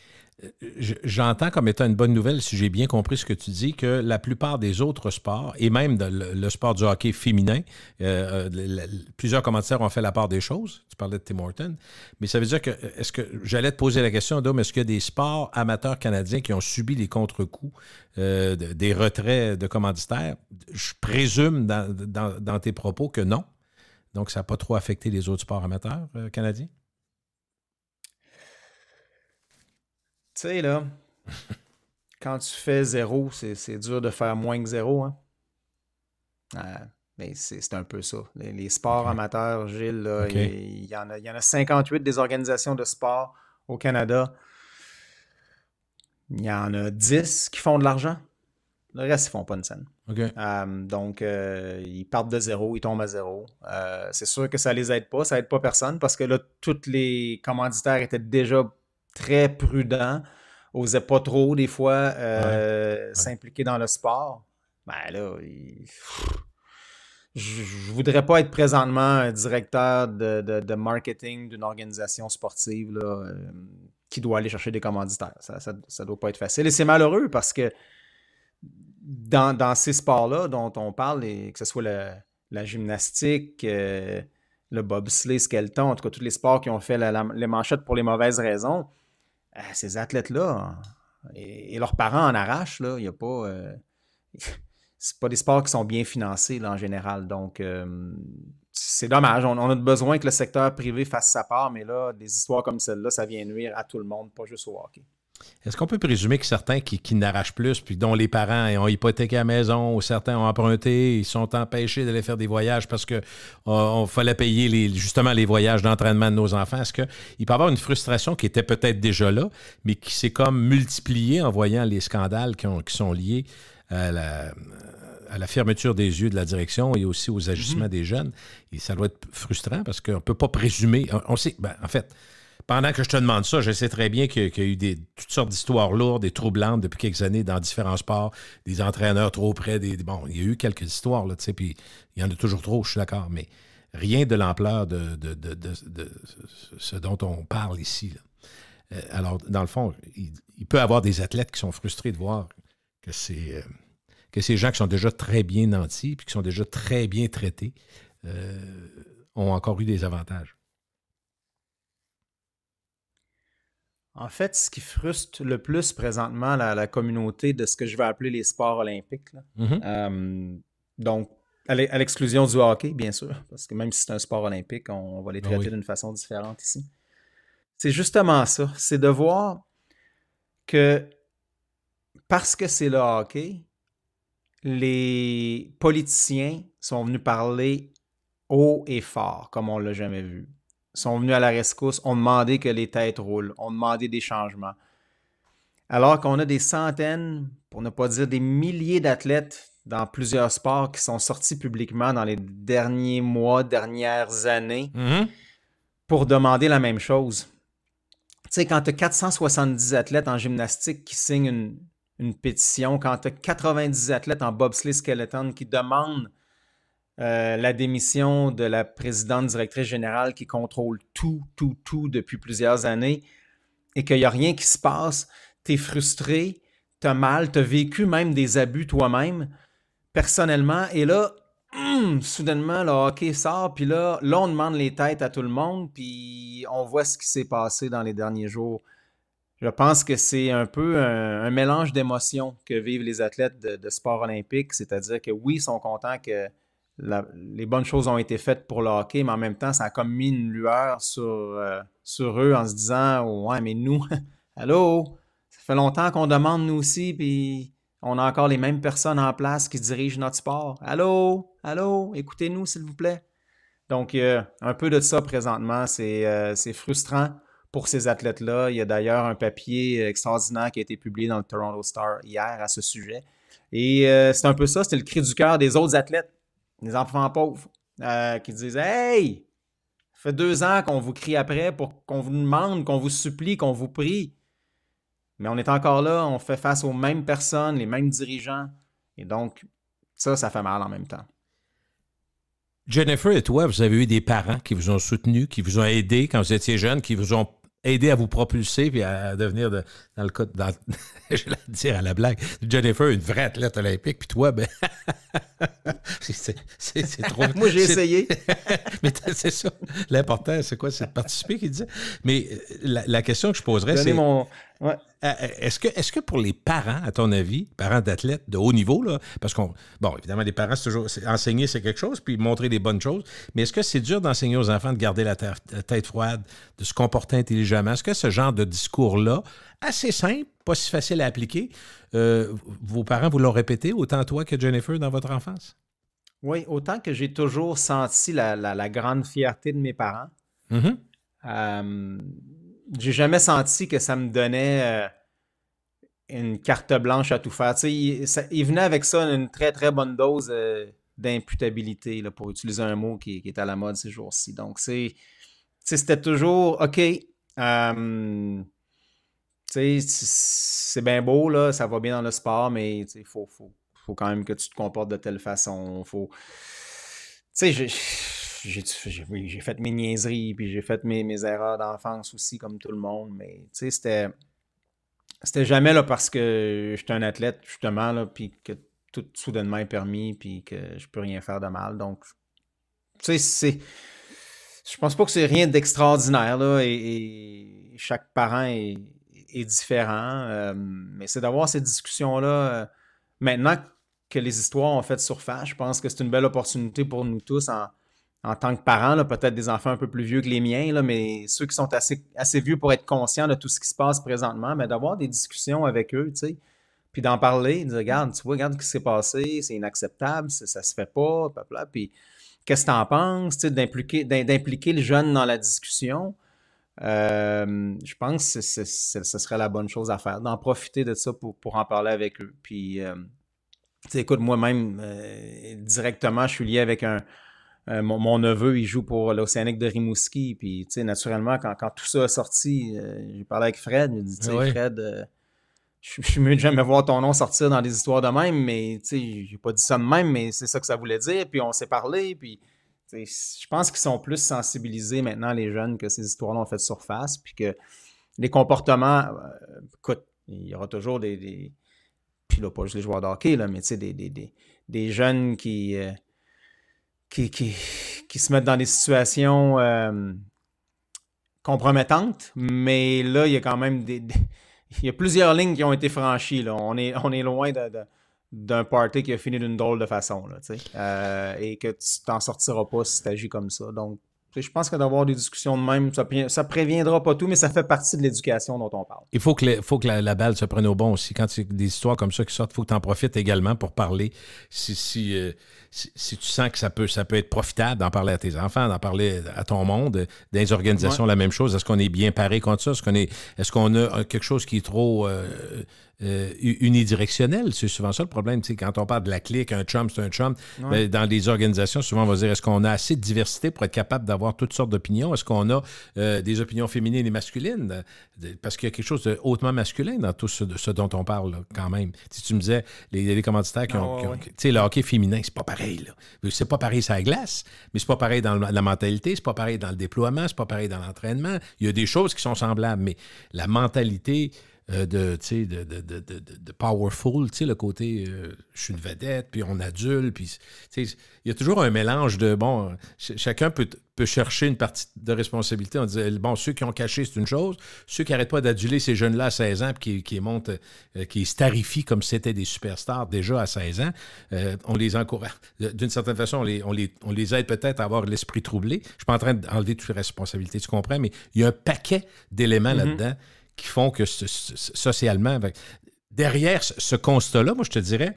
J'entends comme étant une bonne nouvelle, si j'ai bien compris ce que tu dis, que la plupart des autres sports, et même le sport du hockey féminin, plusieurs commanditaires ont fait la part des choses. Tu parlais de Tim Horton. Mais ça veut dire que, j'allais te poser la question, Dom, est-ce qu'il y a des sports amateurs canadiens qui ont subi les contre-coups des retraits de commanditaires? Je présume dans tes propos que non. Donc, ça n'a pas trop affecté les autres sports amateurs canadiens? Tu sais, là, quand tu fais zéro, c'est dur de faire moins que zéro. Hein? Mais c'est un peu ça. Les sports amateurs, Gilles, là, il y en a 58 des organisations de sport au Canada. Il y en a 10 qui font de l'argent. Le reste, ils ne font pas une scène. Okay. Donc, ils partent de zéro, ils tombent à zéro. C'est sûr que ça ne les aide pas, ça n'aide pas personne parce que là, tous les commanditaires étaient déjà très prudents, n'osaient pas trop, des fois, s'impliquer dans le sport. Ben là, je ne voudrais pas être présentement un directeur de marketing d'une organisation sportive là, qui doit aller chercher des commanditaires. Ça ne doit pas être facile. Et c'est malheureux parce que dans ces sports-là dont on parle, que ce soit la gymnastique, le bobsleigh, skeleton, en tout cas tous les sports qui ont fait les manchettes pour les mauvaises raisons, ces athlètes-là et leurs parents en arrachent. Il n'y a pas... c'est pas des sports qui sont bien financés là, en général. Donc, c'est dommage. On a besoin que le secteur privé fasse sa part, mais là, des histoires comme celle-là, ça vient nuire à tout le monde, pas juste au hockey. Est-ce qu'on peut présumer que certains qui n'arrachent plus, puis dont les parents ont hypothéqué la maison, ou certains ont emprunté, ils sont empêchés d'aller faire des voyages parce que on fallait payer justement les voyages d'entraînement de nos enfants? Est-ce qu'il peut y avoir une frustration qui était peut-être déjà là, mais qui s'est comme multipliée en voyant les scandales qui sont liés à la fermeture des yeux de la direction et aussi aux agissements des jeunes? Et ça doit être frustrant parce qu'on ne peut pas présumer. On sait, en fait, pendant que je te demande ça, je sais très bien qu'il y a eu toutes sortes d'histoires lourdes et troublantes depuis quelques années dans différents sports, des entraîneurs trop près, bon, il y a eu quelques histoires, là, tu sais, puis il y en a toujours trop, je suis d'accord, mais rien de l'ampleur de ce dont on parle ici, là. Alors, dans le fond, il peut y avoir des athlètes qui sont frustrés de voir que ces gens qui sont déjà très bien nantis puis qui sont déjà très bien traités ont encore eu des avantages. En fait, ce qui frustre le plus présentement la communauté de ce que je vais appeler les sports olympiques, là, donc à l'exclusion du hockey, bien sûr, parce que même si c'est un sport olympique, on va les traiter d'une façon différente ici. C'est justement ça, c'est de voir que parce que c'est le hockey, les politiciens sont venus parler haut et fort, comme on ne l'a jamais vu. Sont venus à la rescousse, ont demandé que les têtes roulent, ont demandé des changements. Alors qu'on a des centaines, pour ne pas dire des milliers d'athlètes dans plusieurs sports qui sont sortis publiquement dans les derniers mois, dernières années, pour demander la même chose. Tu sais, quand tu as 470 athlètes en gymnastique qui signent une pétition, quand tu as 90 athlètes en bobsleigh skeleton qui demandent la démission de la présidente directrice générale qui contrôle tout depuis plusieurs années et qu'il n'y a rien qui se passe, tu es frustré, tu as mal, tu as vécu même des abus toi-même, personnellement, et là, soudainement, le hockey sort, puis là, on demande les têtes à tout le monde, puis on voit ce qui s'est passé dans les derniers jours. Je pense que c'est un peu un mélange d'émotions que vivent les athlètes de sport olympique, c'est-à-dire que oui, ils sont contents que les bonnes choses ont été faites pour le hockey, mais en même temps, ça a comme mis une lueur sur eux en se disant « Ouais, mais nous, allô, ça fait longtemps qu'on demande nous aussi, puis on a encore les mêmes personnes en place qui dirigent notre sport. Allô, écoutez-nous s'il vous plaît. » Donc, un peu de ça présentement, c'est frustrant pour ces athlètes-là. Il y a d'ailleurs un papier extraordinaire qui a été publié dans le Toronto Star hier à ce sujet. Et c'est un peu ça, c'était le cri du cœur des autres athlètes, des enfants pauvres, qui disent « Hey, ça fait 2 ans qu'on vous crie après pour qu'on vous demande, qu'on vous supplie, qu'on vous prie. Mais on est encore là, on fait face aux mêmes personnes, les mêmes dirigeants. Et donc, ça fait mal en même temps. » Jennifer et toi, vous avez eu des parents qui vous ont soutenu, qui vous ont aidé quand vous étiez jeune, qui vous ont aidé à vous propulser puis à devenir, dans le cas, je vais le dire à la blague, Jennifer, une vraie athlète olympique, puis toi, ben, c'est trop... Moi, j'ai essayé. Mais c'est ça. L'important, c'est quoi? C'est de participer, qu'il disait. Mais la question que je poserais, c'est... Ouais. Est-ce que pour les parents, à ton avis, parents d'athlètes de haut niveau, là, parce bon, évidemment, les parents, enseigner, c'est quelque chose, puis montrer des bonnes choses, mais est-ce que c'est dur d'enseigner aux enfants de garder la tête froide, de se comporter intelligemment? Est-ce que ce genre de discours-là, assez simple, pas si facile à appliquer, vos parents vous l'ont répété, autant toi que Jennifer, dans votre enfance? Oui, autant que j'ai toujours senti la grande fierté de mes parents. J'ai jamais senti que ça me donnait une carte blanche à tout faire. Il venait avec ça une très, très bonne dose d'imputabilité, là, pour utiliser un mot qui est à la mode ces jours-ci. Donc, c'était toujours, OK, c'est bien beau, là, ça va bien dans le sport, mais il faut quand même que tu te comportes de telle façon. J'ai fait mes niaiseries, puis j'ai fait mes erreurs d'enfance aussi, comme tout le monde, mais c'était jamais là parce que j'étais un athlète, justement, là, puis que tout soudainement est permis, puis que je peux rien faire de mal. Donc, je pense pas que c'est rien d'extraordinaire, là, et chaque parent est différent, mais c'est d'avoir ces discussions-là maintenant que les histoires ont fait surface. Je pense que c'est une belle opportunité pour nous tous en tant que parents, là, peut-être des enfants un peu plus vieux que les miens, là, mais ceux qui sont assez vieux pour être conscients de tout ce qui se passe présentement, mais d'avoir des discussions avec eux, tu sais, puis d'en parler, de dire, regarde, tu vois, regarde ce qui s'est passé, c'est inacceptable, ça se fait pas, blablabla. Puis qu'est-ce que tu en penses, tu sais, d'impliquer le jeune dans la discussion. Je pense que ce serait la bonne chose à faire, d'en profiter de ça pour en parler avec eux. Puis, tu sais, écoute, moi-même, directement, je suis lié avec mon neveu, il joue pour l'Océanique de Rimouski. Puis, tu sais, naturellement, quand tout ça est sorti, j'ai parlé avec Fred. Il dit, tu sais, Fred, je suis mieux de jamais voir ton nom sortir dans des histoires de même, mais, tu sais, j'ai pas dit ça de même, mais c'est ça que ça voulait dire. Puis, on s'est parlé. Puis, tu sais, je pense qu'ils sont plus sensibilisés maintenant, les jeunes, que ces histoires-là ont fait surface. Puis que les comportements, écoute, il y aura toujours puis là, pas juste les joueurs de hockey, là, mais tu sais, des jeunes qui se mettent dans des situations compromettantes, mais là, il y a quand même il y a plusieurs lignes qui ont été franchies. Là. On est loin d'un party qui a fini d'une drôle de façon, là, tu sais, et que tu t'en sortiras pas si tu agis comme ça. Donc, je pense que d'avoir des discussions de même, ça préviendra pas tout, mais ça fait partie de l'éducation dont on parle. Il faut que la balle se prenne au bon aussi. Quand il y a des histoires comme ça qui sortent, il faut que tu en profites également pour parler. Si tu sens que ça peut être profitable d'en parler à tes enfants, d'en parler à ton monde, dans les organisations, la même chose. Est-ce qu'on est bien paré contre ça? Est-ce qu'on a quelque chose qui est trop unidirectionnel? C'est souvent ça le problème. Tu sais, quand on parle de la clique, un chum, c'est un chum. Ben, dans les organisations, souvent, on va dire, est-ce qu'on a assez de diversité pour être capable d'avoir toutes sortes d'opinions? Est-ce qu'on a des opinions féminines et masculines? Parce qu'il y a quelque chose de hautement masculin dans tout ce dont on parle, là, quand même. Si tu me disais, les commanditaires qui ont tu sais, le hockey féminin, c'est pas pareil, là. C'est pas pareil sur la glace, mais c'est pas pareil dans la mentalité, c'est pas pareil dans le déploiement, c'est pas pareil dans l'entraînement. Il y a des choses qui sont semblables, mais la mentalité de powerful, le côté je suis une vedette, puis on adulte, puis il y a toujours un mélange de, bon, chacun peut chercher une partie de responsabilité. On dit, bon, ceux qui ont caché, c'est une chose, ceux qui n'arrêtent pas d'aduler ces jeunes-là à 16 ans, puis qui montent, qui starifient comme si c'était des superstars déjà à 16 ans, on les encourage. D'une certaine façon, on les aide peut-être à avoir l'esprit troublé. Je ne suis pas en train d'enlever toutes les responsabilités, tu comprends, mais il y a un paquet d'éléments là-dedans qui font que socialement, derrière ce constat-là, moi, je te dirais,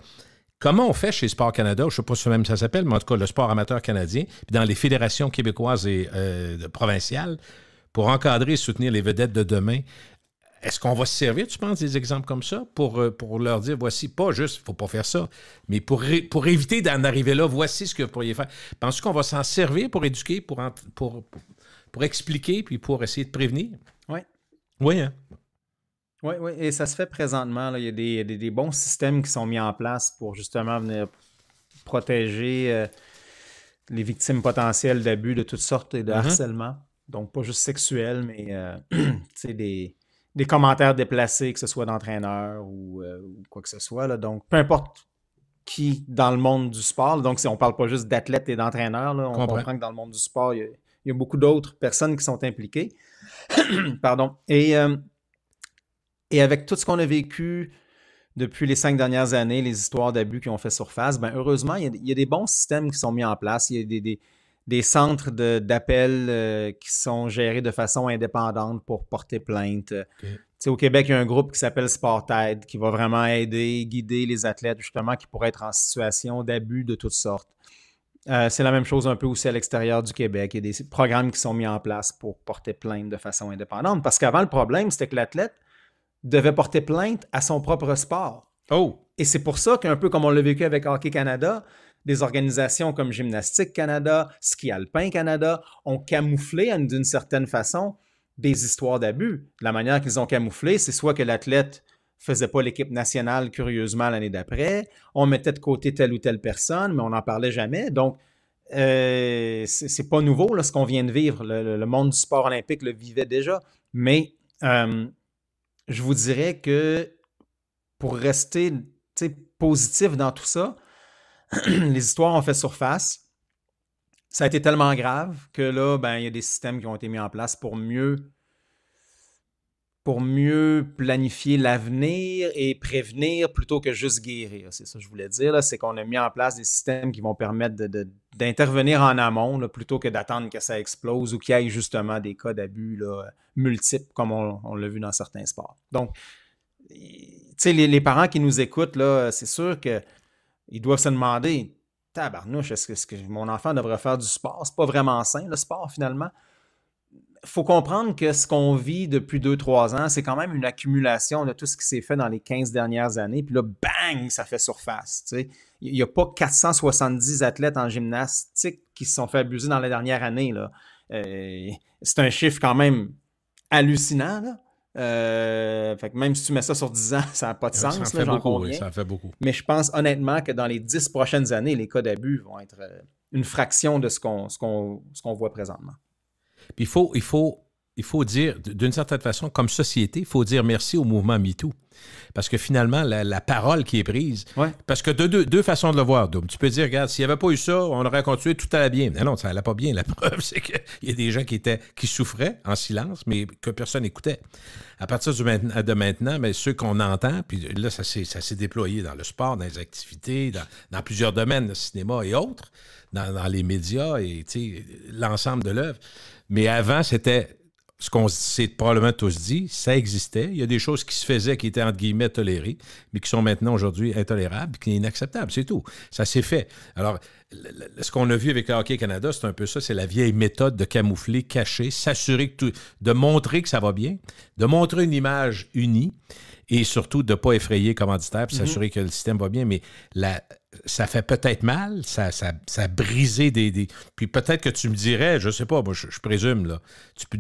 comment on fait chez Sport Canada, je ne sais pas si même ça s'appelle, mais en tout cas, le sport amateur canadien, puis dans les fédérations québécoises et provinciales, pour encadrer et soutenir les vedettes de demain, est-ce qu'on va se servir, tu penses, des exemples comme ça pour leur dire, voici, pas juste, il ne faut pas faire ça, mais pour éviter d'en arriver là, voici ce que vous pourriez faire. Penses-tu qu'on va s'en servir pour éduquer, pour expliquer, puis pour essayer de prévenir? Oui. Oui, hein? Oui, et ça se fait présentement. Là. Il y a des bons systèmes qui sont mis en place pour justement venir protéger les victimes potentielles d'abus de toutes sortes et de harcèlement. Donc, pas juste sexuel, mais des commentaires déplacés, que ce soit d'entraîneurs ou quoi que ce soit. Là. Donc, peu importe qui dans le monde du sport. Donc, on ne parle pas juste d'athlètes et d'entraîneurs. Là. On comprend que dans le monde du sport, il y a beaucoup d'autres personnes qui sont impliquées. Pardon. Et avec tout ce qu'on a vécu depuis les 5 dernières années, les histoires d'abus qui ont fait surface, ben heureusement, il y a des bons systèmes qui sont mis en place. Il y a des centres d'appel qui sont gérés de façon indépendante pour porter plainte. Okay. Au Québec, il y a un groupe qui s'appelle SportAide qui va vraiment aider, guider les athlètes justement qui pourraient être en situation d'abus de toutes sortes. C'est la même chose un peu aussi à l'extérieur du Québec. Il y a des programmes qui sont mis en place pour porter plainte de façon indépendante. Parce qu'avant, le problème, c'était que l'athlète devait porter plainte à son propre sport. Oh! Et c'est pour ça qu'un peu comme on l'a vécu avec Hockey Canada, des organisations comme Gymnastique Canada, Ski Alpin Canada ont camouflé d'une certaine façon des histoires d'abus. La manière qu'ils ont camouflé, c'est soit que l'athlète faisait pas l'équipe nationale curieusement l'année d'après, on mettait de côté telle ou telle personne, mais on n'en parlait jamais. Donc, c'est pas nouveau là, ce qu'on vient de vivre. Le monde du sport olympique le vivait déjà, mais je vous dirais que pour rester positif dans tout ça, les histoires ont fait surface. Ça a été tellement grave que là, il y a des systèmes qui ont été mis en place pour mieux pour mieux planifier l'avenir et prévenir plutôt que juste guérir. C'est ça que je voulais dire, là, c'est qu'on a mis en place des systèmes qui vont permettre d'intervenir en amont là, plutôt que d'attendre que ça explose ou qu'il y ait justement des cas d'abus là, multiples comme on l'a vu dans certains sports. Donc, tu sais, les parents qui nous écoutent, là, c'est sûr qu'ils doivent se demander, tabarnouche, est-ce que mon enfant devrait faire du sport? C'est pas vraiment sain, le sport, finalement. Il faut comprendre que ce qu'on vit depuis 2-3 ans, c'est quand même une accumulation de tout ce qui s'est fait dans les 15 dernières années. Puis là, bang, ça fait surface. Tu sais. Il n'y a pas 470 athlètes en gymnastique qui se sont fait abuser dans la dernière année. Là. C'est un chiffre quand même hallucinant. Là. Fait que même si tu mets ça sur 10 ans, ça n'a pas de sens. Ça en là, fait beaucoup, oui, ça en fait beaucoup. Mais je pense honnêtement que dans les 10 prochaines années, les cas d'abus vont être une fraction de ce qu'on voit présentement. Puis il faut dire, d'une certaine façon, comme société, il faut dire merci au mouvement MeToo. Parce que finalement, la parole qui est prise, parce que deux façons de le voir, Doom. Tu peux dire, regarde, s'il n'y avait pas eu ça, on aurait continué, tout allait bien. Non, ça n'allait pas bien. La preuve, c'est qu'il y a des gens qui souffraient en silence, mais que personne n'écoutait. À partir de maintenant, mais ceux qu'on entend, puis là, ça s'est déployé dans le sport, dans les activités, dans plusieurs domaines, le cinéma et autres, dans les médias et l'ensemble de l'œuvre. Mais avant, c'était ce qu'on s'est probablement tous dit, ça existait. Il y a des choses qui se faisaient qui étaient, entre guillemets, tolérées, mais qui sont maintenant aujourd'hui intolérables, qui sont inacceptables, c'est tout. Ça s'est fait. Alors, ce qu'on a vu avec le Hockey Canada, c'est un peu ça, c'est la vieille méthode de camoufler, cacher, s'assurer de montrer que ça va bien, de montrer une image unie, et surtout de ne pas effrayer le commanditaire puis s'assurer que le système va bien. Mais ça fait peut-être mal, ça a brisé des... Puis peut-être que tu me dirais, je ne sais pas, moi je présume, là,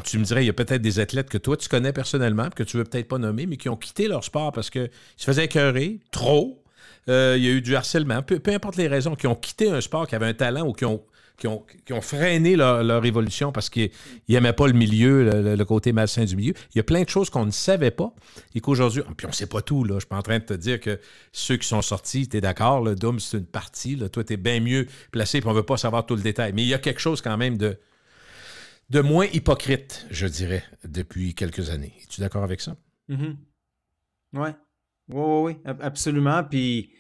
tu me dirais, il y a peut-être des athlètes que toi tu connais personnellement, que tu ne veux peut-être pas nommer, mais qui ont quitté leur sport parce qu'ils se faisaient écœurer, trop. Il y a eu du harcèlement, peu importe les raisons, qui ont quitté un sport, qui avait un talent ou qui ont freiné leur évolution parce qu'ils n'aimaient pas le milieu, le côté malsain du milieu. Il y a plein de choses qu'on ne savait pas et qu'aujourd'hui... Puis on ne sait pas tout, là. Je ne suis pas en train de te dire que ceux qui sont sortis, tu es d'accord, le Doom, c'est une partie. Là. Toi, tu es bien mieux placé et on ne veut pas savoir tout le détail. Mais il y a quelque chose quand même de moins hypocrite, je dirais, depuis quelques années. Es-tu d'accord avec ça? Mm-hmm. Ouais. Oui, absolument. Puis...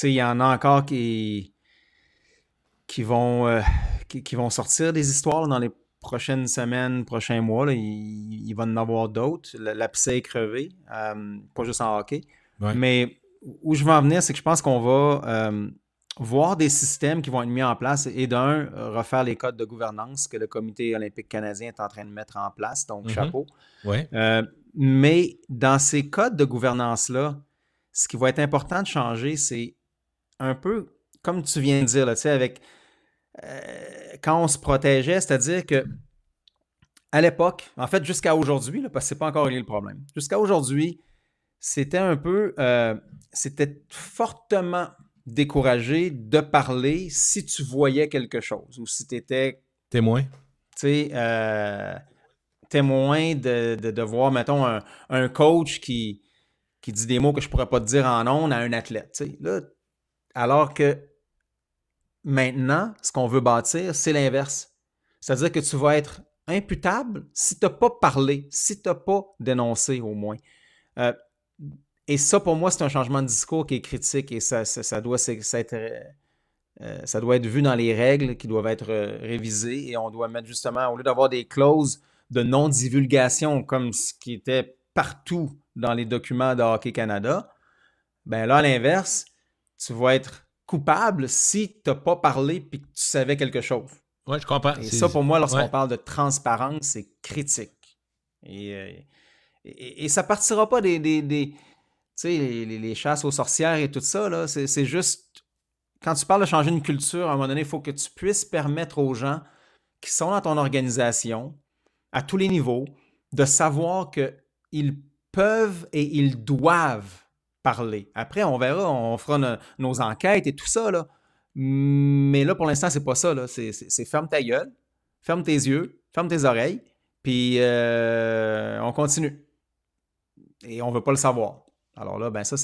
il y en a encore qui vont sortir des histoires là, dans les prochaines semaines, prochains mois. Là, il va en avoir d'autres. L'abcès est crevé, pas juste en hockey. Ouais. Mais où je veux en venir, c'est que je pense qu'on va voir des systèmes qui vont être mis en place et refaire les codes de gouvernance que le Comité olympique canadien est en train de mettre en place. Donc, chapeau. Ouais. Mais dans ces codes de gouvernance-là, ce qui va être important de changer, c'est un peu comme tu viens de dire, là, avec quand on se protégeait, c'est-à-dire que à l'époque, en fait, jusqu'à aujourd'hui, là, parce que c'est pas encore réglé le problème, jusqu'à aujourd'hui, c'était un peu, c'était fortement découragé de parler si tu voyais quelque chose ou si tu étais témoin. Témoin de voir, mettons, un coach qui dit des mots que je pourrais pas te dire en ondes à un athlète. Là, alors que maintenant, ce qu'on veut bâtir, c'est l'inverse. C'est-à-dire que tu vas être imputable si tu n'as pas parlé, si tu n'as pas dénoncé au moins. Et ça, pour moi, c'est un changement de discours qui est critique et ça doit être vu dans les règles qui doivent être révisées et on doit mettre justement, au lieu d'avoir des clauses de non-divulgation comme ce qui était partout dans les documents de Hockey Canada, ben là, à l'inverse, tu vas être coupable si tu n'as pas parlé et que tu savais quelque chose. Oui, je comprends. Et ça, pour moi, lorsqu'on parle de transparence, c'est critique. Et ça ne partira pas les chasses aux sorcières et tout ça. Là, c'est juste, quand tu parles de changer une culture, à un moment donné, il faut que tu puisses permettre aux gens qui sont dans ton organisation, à tous les niveaux, de savoir qu'ils peuvent et ils doivent parler. Après, on verra, on fera nos enquêtes et tout ça, là. Mais là, pour l'instant, c'est pas ça, là. C'est ferme ta gueule, ferme tes yeux, ferme tes oreilles, puis on continue. Et on veut pas le savoir. Alors là, ben ça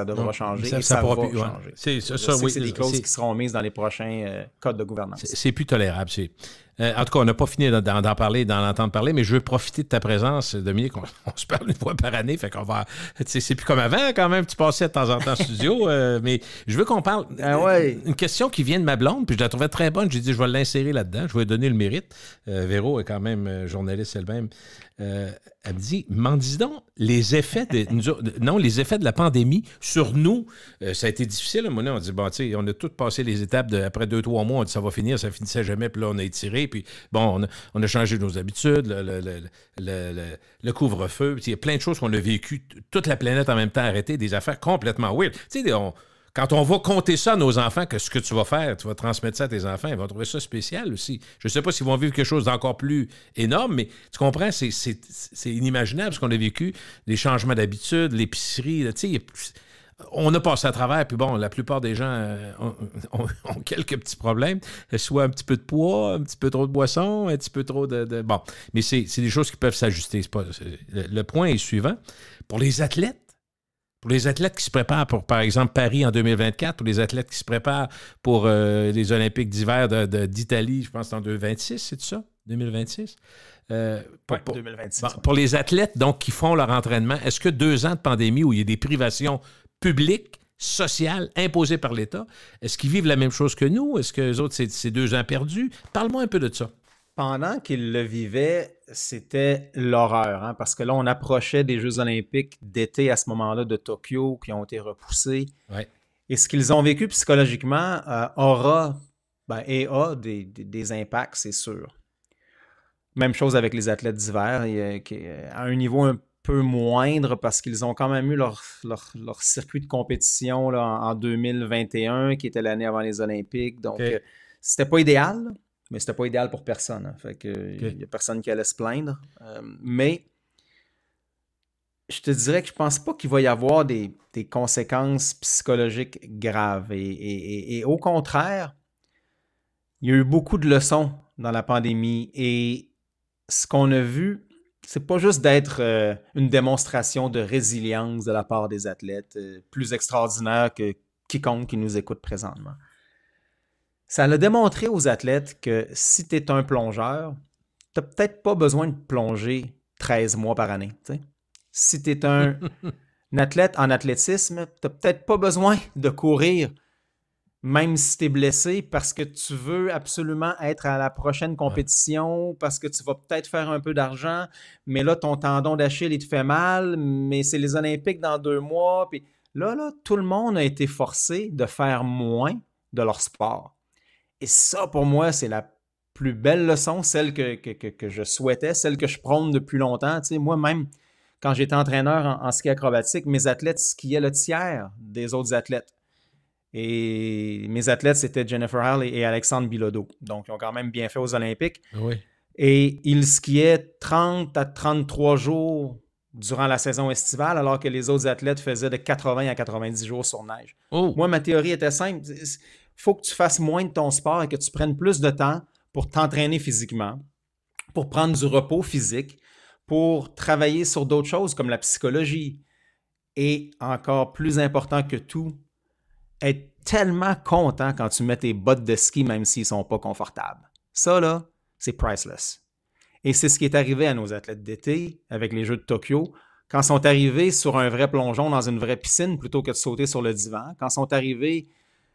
devra changer et ça ça pourra va plus, changer. C'est Je ça, sais oui. que c'est des clauses qui seront mises dans les prochains codes de gouvernance. C'est plus tolérable. En tout cas, on n'a pas fini d'en parler, d'en entendre parler, mais je veux profiter de ta présence, Dominique. On se parle une fois par année, fait qu'on va. C'est plus comme avant, quand même. Tu passais de temps en temps en studio, mais je veux qu'on parle. Une question qui vient de ma blonde, puis je la trouvais très bonne. J'ai dit, je vais l'insérer là-dedans. Je vais lui donner le mérite. Véro est quand même journaliste elle-même. Elle me dit, m'en dis donc, les effets de la pandémie sur nous, ça a été difficile. Moi, on dit, bon, tu sais, on a tous passé les étapes après 2-3 mois, on dit, ça va finir, ça finissait jamais, puis là, on a étiré, puis bon, on a changé nos habitudes, le couvre-feu, il y a plein de choses qu'on a vécues, toute la planète en même temps arrêtée, des affaires complètement weird. Tu sais, quand on va compter ça à nos enfants, que ce que tu vas faire, tu vas transmettre ça à tes enfants, ils vont trouver ça spécial aussi. Je ne sais pas s'ils vont vivre quelque chose d'encore plus énorme, mais tu comprends, c'est inimaginable ce qu'on a vécu, les changements d'habitude, l'épicerie, tu sais, on a passé à travers, puis bon, la plupart des gens ont quelques petits problèmes, soit un petit peu de poids, un petit peu trop de boisson, un petit peu trop de bon, mais c'est des choses qui peuvent s'ajuster. Le point est suivant. Pour les athlètes qui se préparent pour, par exemple, Paris en 2024, ou les athlètes qui se préparent pour les Olympiques d'hiver d'Italie, je pense que c'est en 2026, c'est ça? 2026? Oui, 2026. Pour les athlètes donc qui font leur entraînement, est-ce que 2 ans de pandémie où il y a des privations publiques, sociales, imposées par l'État, est-ce qu'ils vivent la même chose que nous? Est-ce que les autres, c'est 2 ans perdus? Parle-moi un peu de ça. Pendant qu'ils le vivaient, c'était l'horreur, hein, parce que là, on approchait des Jeux olympiques d'été à ce moment-là de Tokyo, qui ont été repoussés. Ouais. Et ce qu'ils ont vécu psychologiquement a des impacts, c'est sûr. Même chose avec les athlètes d'hiver, à un niveau un peu moindre, parce qu'ils ont quand même eu leur circuit de compétition là, en 2021, qui était l'année avant les Olympiques. Donc, c'était pas idéal. Mais c'était pas idéal pour personne. Hein. Fait que il y a personne qui allait se plaindre. Mais je te dirais que je pense pas qu'il va y avoir des conséquences psychologiques graves. Et au contraire, il y a eu beaucoup de leçons dans la pandémie. Et ce qu'on a vu, c'est pas juste d'être une démonstration de résilience de la part des athlètes, plus extraordinaire que quiconque qui nous écoute présentement. Ça l'a démontré aux athlètes que si tu es un plongeur, tu n'as peut-être pas besoin de plonger 13 mois par année. T'sais. Si tu es un athlète en athlétisme, tu n'as peut-être pas besoin de courir, même si tu es blessé, parce que tu veux absolument être à la prochaine compétition, parce que tu vas peut-être faire un peu d'argent, mais là, ton tendon d'Achille, il te fait mal, mais c'est les Olympiques dans 2 mois. Puis là, tout le monde a été forcé de faire moins de leur sport. Et ça, pour moi, c'est la plus belle leçon, celle que je souhaitais, celle que je prône depuis longtemps. Tu sais, moi-même, quand j'étais entraîneur en ski acrobatique, mes athlètes skiaient le tiers des autres athlètes. Et mes athlètes, c'était Jennifer Hale et Alexandre Bilodeau. Donc, ils ont quand même bien fait aux Olympiques. Oui. Et ils skiaient 30 à 33 jours durant la saison estivale, alors que les autres athlètes faisaient de 80 à 90 jours sur neige. Oh. Moi, ma théorie était simple. Faut que tu fasses moins de ton sport et que tu prennes plus de temps pour t'entraîner physiquement, pour prendre du repos physique, pour travailler sur d'autres choses comme la psychologie. Et encore plus important que tout, être tellement content quand tu mets tes bottes de ski, même s'ils ne sont pas confortables. Ça, là, c'est priceless. Et c'est ce qui est arrivé à nos athlètes d'été avec les Jeux de Tokyo. Quand ils sont arrivés sur un vrai plongeon dans une vraie piscine plutôt que de sauter sur le divan, quand ils sont arrivés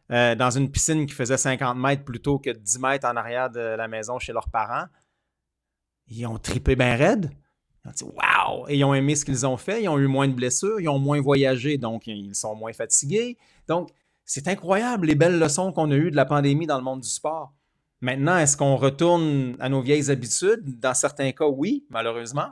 dans une piscine qui faisait 50 mètres plutôt que 10 mètres en arrière de la maison chez leurs parents, ils ont trippé bien raide. Ils ont dit « Wow! » Et ils ont aimé ce qu'ils ont fait. Ils ont eu moins de blessures. Ils ont moins voyagé, donc ils sont moins fatigués. Donc, c'est incroyable les belles leçons qu'on a eues de la pandémie dans le monde du sport. Maintenant, est-ce qu'on retourne à nos vieilles habitudes? Dans certains cas, oui, malheureusement.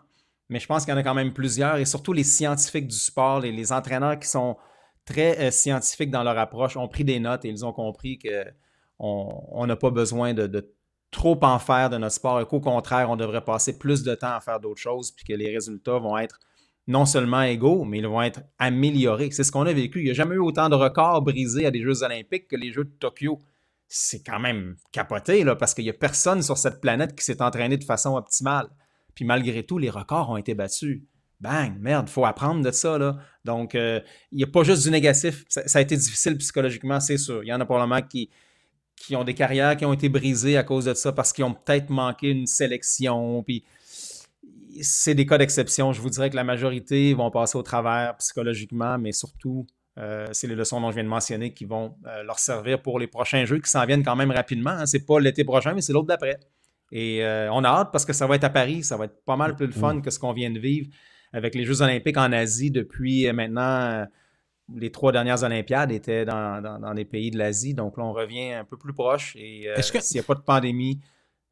Mais je pense qu'il y en a quand même plusieurs. Et surtout les scientifiques du sport, les entraîneurs qui sont très scientifiques dans leur approche, ont pris des notes et ils ont compris qu'on n'a pas besoin de trop en faire de notre sport et qu'au contraire, on devrait passer plus de temps à faire d'autres choses puis que les résultats vont être non seulement égaux, mais ils vont être améliorés. C'est ce qu'on a vécu. Il n'y a jamais eu autant de records brisés à des Jeux olympiques que les Jeux de Tokyo. C'est quand même capoté, là, parce qu'il n'y a personne sur cette planète qui s'est entraîné de façon optimale. Puis malgré tout, les records ont été battus. bang, merde, il faut apprendre de ça, là. Donc, il n'y a pas juste du négatif. Ça a été difficile psychologiquement, c'est sûr. Il y en a probablement qui ont des carrières qui ont été brisées à cause de ça parce qu'ils ont peut-être manqué une sélection. Puis, c'est des cas d'exception. Je vous dirais que la majorité vont passer au travers psychologiquement, mais surtout, c'est les leçons dont je viens de mentionner qui vont leur servir pour les prochains jeux qui s'en viennent quand même rapidement. Hein. C'est pas l'été prochain, mais c'est l'autre d'après. Et on a hâte parce que ça va être à Paris. Ça va être pas mal plus le fun que ce qu'on vient de vivre avec les Jeux olympiques en Asie depuis maintenant. Les 3 dernières Olympiades étaient dans des pays de l'Asie. Donc là, on revient un peu plus proche. Et s'il n'y a pas de pandémie,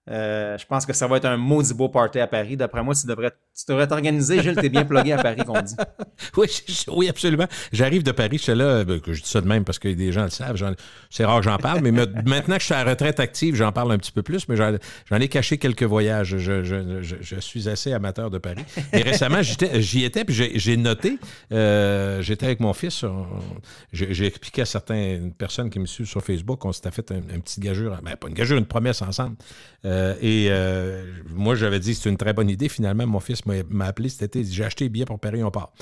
je pense que ça va être un maudit beau party à Paris. D'après moi, tu devrais t'organiser. Gilles, t'es bien plugué à Paris, qu'on dit. Oui, absolument. J'arrive de Paris, je suis là, je dis ça de même parce que des gens le savent. C'est rare que j'en parle, mais maintenant que je suis à la retraite active, j'en parle un petit peu plus, mais j'en ai caché quelques voyages. Je suis assez amateur de Paris. Et récemment, j'y étais, puis j'ai noté, j'étais avec mon fils, j'ai expliqué à certaines personnes qui me suivent sur Facebook, on s'était fait une petite gageure, pas une gageure, une promesse ensemble. Moi, j'avais dit que c'est une très bonne idée. Finalement, mon fils m'a appelé cet été. Il dit, j'ai acheté les billets pour Paris, on part.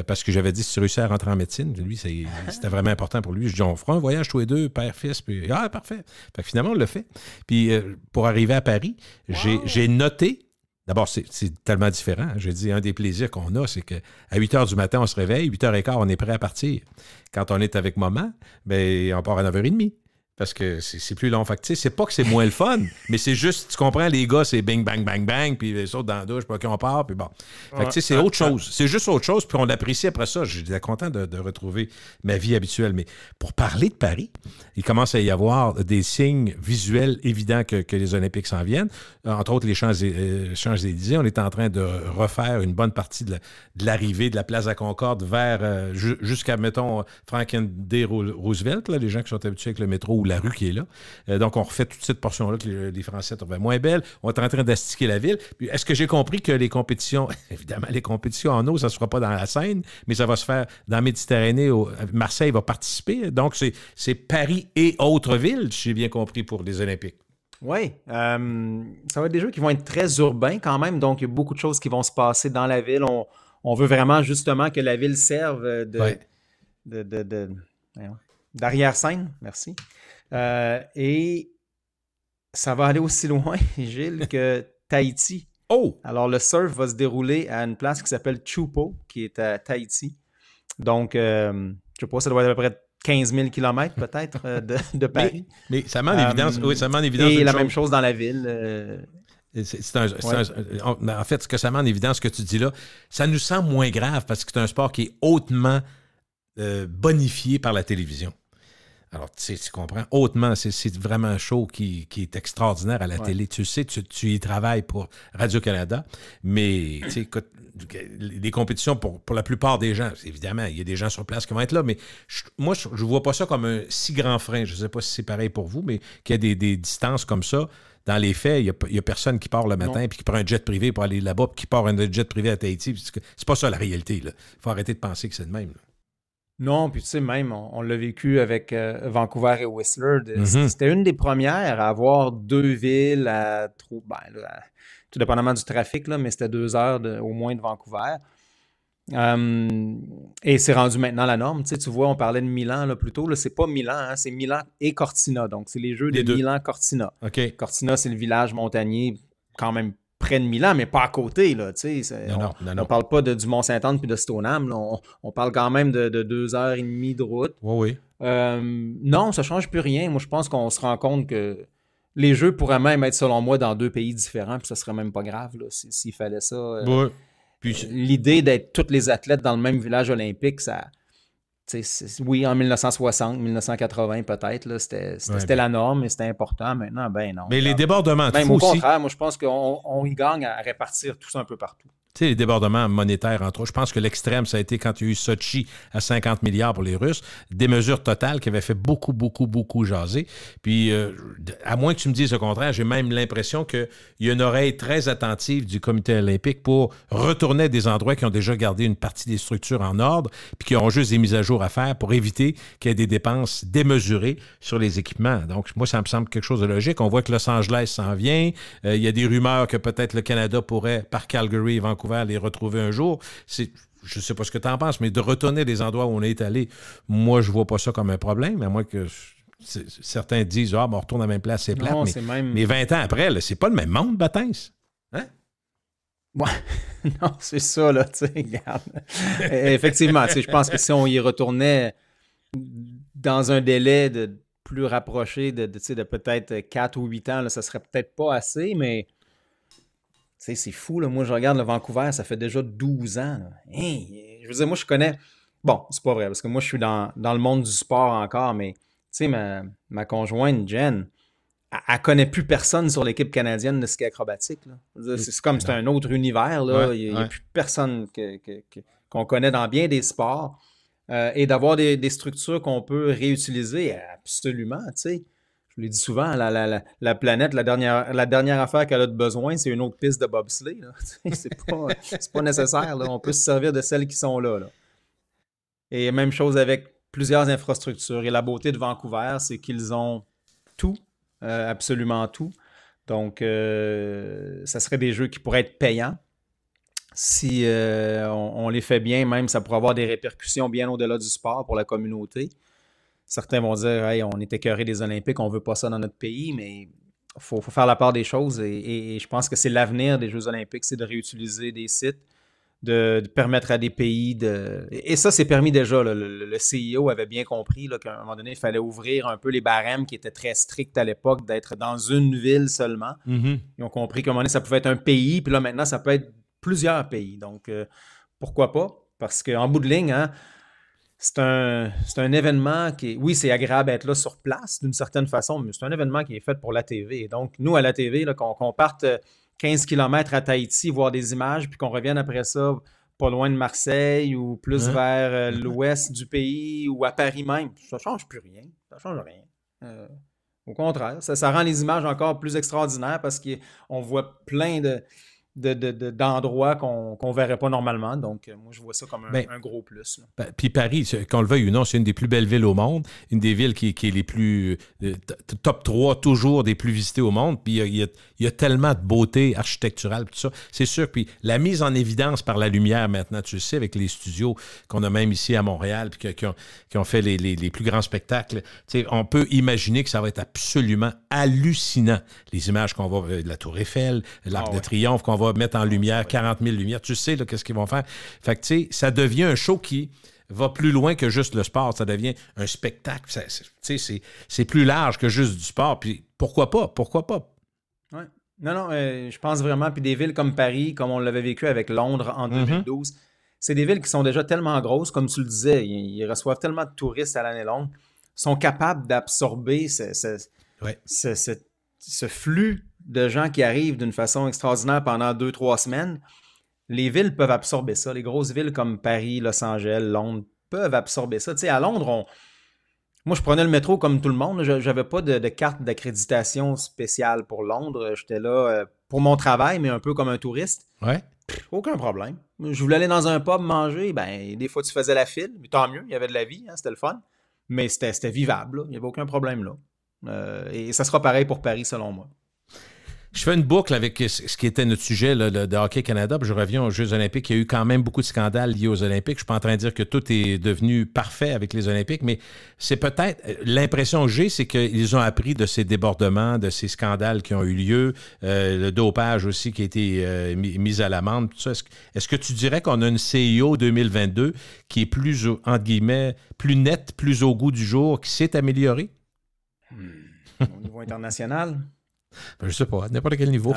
Parce que j'avais dit, si tu réussis à rentrer en médecine, lui, c'était vraiment important pour lui. Je dis, on fera un voyage tous les deux, père-fils. Puis, parfait. Fait que finalement, on l'a fait. Puis, pour arriver à Paris, j'ai noté. D'abord, c'est tellement différent. J'ai dit, un des plaisirs qu'on a, c'est qu'à 8 h du matin, on se réveille. 8 h 15, on est prêt à partir. Quand on est avec maman, bien, on part à 9 h 30. Parce que c'est plus long. Fait que, tu sais, c'est pas que c'est moins le fun, mais c'est juste, tu comprends, les gars, c'est bing, bang, bang, bang, puis les autres dans la douche, puis on part, puis bon. Fait que, tu sais, c'est autre chose. C'est juste autre chose, puis on l'apprécie après ça. J'étais content de retrouver ma vie habituelle. Mais pour parler de Paris, il commence à y avoir des signes visuels évidents que les Olympiques s'en viennent. Entre autres, les Champs-Élysées. On est en train de refaire une bonne partie de l'arrivée de la place de la Concorde vers, jusqu'à, mettons, Franklin D. Roosevelt, là, les gens qui sont habitués avec le métro ou la rue qui est là. Donc, on refait toute cette portion-là que les Français trouvaient moins belle. On est en train d'astiquer la ville. Puis, est-ce que j'ai compris que les compétitions, évidemment, les compétitions en eau, ça ne se fera pas dans la Seine, mais ça va se faire dans la Méditerranée. Marseille va participer. Donc, c'est Paris et autres villes, si j'ai bien compris, pour les Olympiques. Oui. Ça va être des jeux qui vont être très urbains quand même. Donc, il y a beaucoup de choses qui vont se passer dans la ville. On veut vraiment, justement, que la ville serve d'arrière-scène. Merci. Et ça va aller aussi loin, Gilles, que Tahiti. Oh! Alors, le surf va se dérouler à une place qui s'appelle Chupo, qui est à Tahiti. Donc, je ne sais pas, ça doit être à peu près 15 000 km peut-être de Paris. Mais ça met en évidence. Oui, ça met en évidence. Et la même chose dans la ville. En fait, ce que ça met en évidence, ce que tu dis là, ça nous semble moins grave parce que c'est un sport qui est hautement bonifié par la télévision. Alors, tu comprends, hautement, c'est vraiment un show qui est extraordinaire à la télé. Tu sais, tu y travailles pour Radio-Canada, mais tu sais, écoute, les compétitions pour la plupart des gens, évidemment, il y a des gens sur place qui vont être là, mais moi, je ne vois pas ça comme un si grand frein. Je ne sais pas si c'est pareil pour vous, mais qu'il y a des distances comme ça. Dans les faits, il n'y a personne qui part le matin puis qui prend un jet privé pour aller là-bas puis qui part un jet privé à Tahiti. C'est pas ça la réalité. Il faut arrêter de penser que c'est le même. Là. Non, puis tu sais, même, on l'a vécu avec Vancouver et Whistler. C'était une des premières à avoir 2 villes tout dépendamment du trafic, là, mais c'était 2 heures au moins de Vancouver. Et c'est rendu maintenant la norme. Tu vois, on parlait de Milan là, plus tôt. Là, c'est pas Milan, hein, c'est Milan et Cortina. Donc, c'est les Jeux de Milan-Cortina. Okay. Cortina, c'est le village montagnier quand même près de Milan, mais pas à côté. Là, on ne parle pas du Mont-Saint-Anne puis de Stoneham. Là, on parle quand même de 2 h 30 de route. Oui. Non, ça ne change plus rien. Moi, je pense qu'on se rend compte que les Jeux pourraient même être, selon moi, dans 2 pays différents, puis ça serait même pas grave là, s'il fallait ça. Oui. Puis, l'idée d'être tous les athlètes dans le même village olympique, ça... Oui, en 1960, 1980 peut-être, là, c'était la norme, mais c'était important. Maintenant, ben non. Mais les débordements de même fou au aussi. contraire, moi, je pense qu'on y gagne à répartir tout ça un peu partout. Tu sais, les débordements monétaires, entre autres. Je pense que l'extrême, ça a été quand il y a eu Sochi à 50 milliards pour les Russes. Des mesures totales qui avaient fait beaucoup, beaucoup, beaucoup jaser. Puis, à moins que tu me dises le contraire, j'ai même l'impression qu'il y a une oreille très attentive du comité olympique pour retourner à des endroits qui ont déjà gardé une partie des structures en ordre puis qui auront juste des mises à jour à faire pour éviter qu'il y ait des dépenses démesurées sur les équipements. Donc, moi, ça me semble quelque chose de logique. On voit que Los Angeles s'en vient. Il y a des rumeurs que peut-être le Canada pourrait, par Calgary et Vancouver, Vancouver, les retrouver un jour. Je ne sais pas ce que tu en penses, mais de retourner des endroits où on est allé, moi, je ne vois pas ça comme un problème, à moins que certains disent « Ah, on retourne à la même place, c'est plate. » mais 20 ans après, là, c'est pas le même monde, Batins. Hein? Ouais, non, c'est ça, là, tu sais, regarde. Effectivement, tu sais, je pense que si on y retournait dans un délai de plus rapproché de peut-être 4 ou 8 ans, là, ça serait peut-être pas assez, mais tu sais, c'est fou, là. Moi, je regarde le Vancouver, ça fait déjà 12 ans, là. Hey, je veux dire, moi, je connais... Bon, c'est pas vrai, parce que moi, je suis dans le monde du sport encore, mais tu sais, ma conjointe, Jen, elle connaît plus personne sur l'équipe canadienne de ski acrobatique. Là. C'est comme c'est un autre univers. Là. Ouais, il n'y a plus personne qu'on connaît dans bien des sports. Et d'avoir des structures qu'on peut réutiliser, absolument. Tu sais. Je l'ai dit souvent, la planète, la dernière affaire qu'elle a de besoin, c'est une autre piste de bobsleigh. Là. C'est pas nécessaire. Là. On peut se servir de celles qui sont là. Et même chose avec plusieurs infrastructures. Et la beauté de Vancouver, c'est qu'ils ont tout. Absolument tout. Donc, ça serait des jeux qui pourraient être payants. Si on les fait bien, même, ça pourrait avoir des répercussions bien au-delà du sport pour la communauté. Certains vont dire hey, on est écœuré des Olympiques, on ne veut pas ça dans notre pays, mais il faut faire la part des choses. Et je pense que c'est l'avenir des Jeux Olympiques, c'est de réutiliser des sites, de permettre à des pays de... Et ça, c'est permis déjà. Là. Le CIO avait bien compris là, qu'à un moment donné, il fallait ouvrir un peu les barèmes qui étaient très stricts à l'époque, d'être dans une ville seulement. Mm-hmm. Ils ont compris qu'à un moment donné, ça pouvait être un pays, puis là, maintenant, ça peut être plusieurs pays. Donc, pourquoi pas? Parce qu'en bout de ligne, hein, c'est un événement qui est... Oui, c'est agréable d'être là sur place, d'une certaine façon, mais c'est un événement qui est fait pour la TV. Et donc, nous, à la TV, là, qu'on parte 15 km à Tahiti, voir des images, puis qu'on revienne après ça pas loin de Marseille ou plus vers l'ouest du pays ou à Paris même, ça ne change plus rien. Ça ne change rien. Au contraire, ça rend les images encore plus extraordinaires parce qu'on voit plein d'endroits qu'on ne verrait pas normalement. Donc, moi, je vois ça comme un gros plus. Puis Paris, qu'on le veuille ou non, c'est une des plus belles villes au monde, une des villes qui est les plus... top 3 toujours des plus visitées au monde. Puis il y a tellement de beauté architecturale, tout ça. C'est sûr. Puis la mise en évidence par la lumière maintenant, tu le sais, avec les studios qu'on a même ici à Montréal, puis qui ont fait les plus grands spectacles, on peut imaginer que ça va être absolument hallucinant. Les images qu'on va... de la Tour Eiffel, l'Arc de Triomphe, qu'on va mettre en lumière, 40 000 lumières. Tu sais, là, qu'est-ce qu'ils vont faire. Fait que, tu sais, ça devient un show qui va plus loin que juste le sport. Ça devient un spectacle. C'est plus large que juste du sport. Puis pourquoi pas? Pourquoi pas? Oui. Non, je pense vraiment. Puis des villes comme Paris, comme on l'avait vécu avec Londres en 2012, c'est des villes qui sont déjà tellement grosses, comme tu le disais. Ils reçoivent tellement de touristes à l'année longue, sont capables d'absorber ce flux de gens qui arrivent d'une façon extraordinaire pendant 2-3 semaines. Les villes peuvent absorber ça. Les grosses villes comme Paris, Los Angeles, Londres peuvent absorber ça. Tu sais, à Londres, moi, je prenais le métro comme tout le monde. Je n'avais pas de carte d'accréditation spéciale pour Londres. J'étais là pour mon travail, mais un peu comme un touriste. Ouais. Aucun problème. Je voulais aller dans un pub manger. Des fois, tu faisais la file. Mais tant mieux, il y avait de la vie. Hein, c'était le fun. Mais c'était vivable. Là. Il n'y avait aucun problème là. Et ça sera pareil pour Paris, selon moi. Je fais une boucle avec ce qui était notre sujet là, de Hockey Canada, puis je reviens aux Jeux olympiques. Il y a eu quand même beaucoup de scandales liés aux Olympiques. Je ne suis pas en train de dire que tout est devenu parfait avec les Olympiques, mais c'est peut-être... L'impression que j'ai, c'est qu'ils ont appris de ces débordements, de ces scandales qui ont eu lieu, le dopage aussi qui a été mis à l'amende. Tout ça. Est-ce que tu dirais qu'on a une CIO 2022 qui est plus, entre guillemets, plus nette, plus au goût du jour, qui s'est améliorée? Au niveau international? Je ne sais pas, à n'importe quel niveau.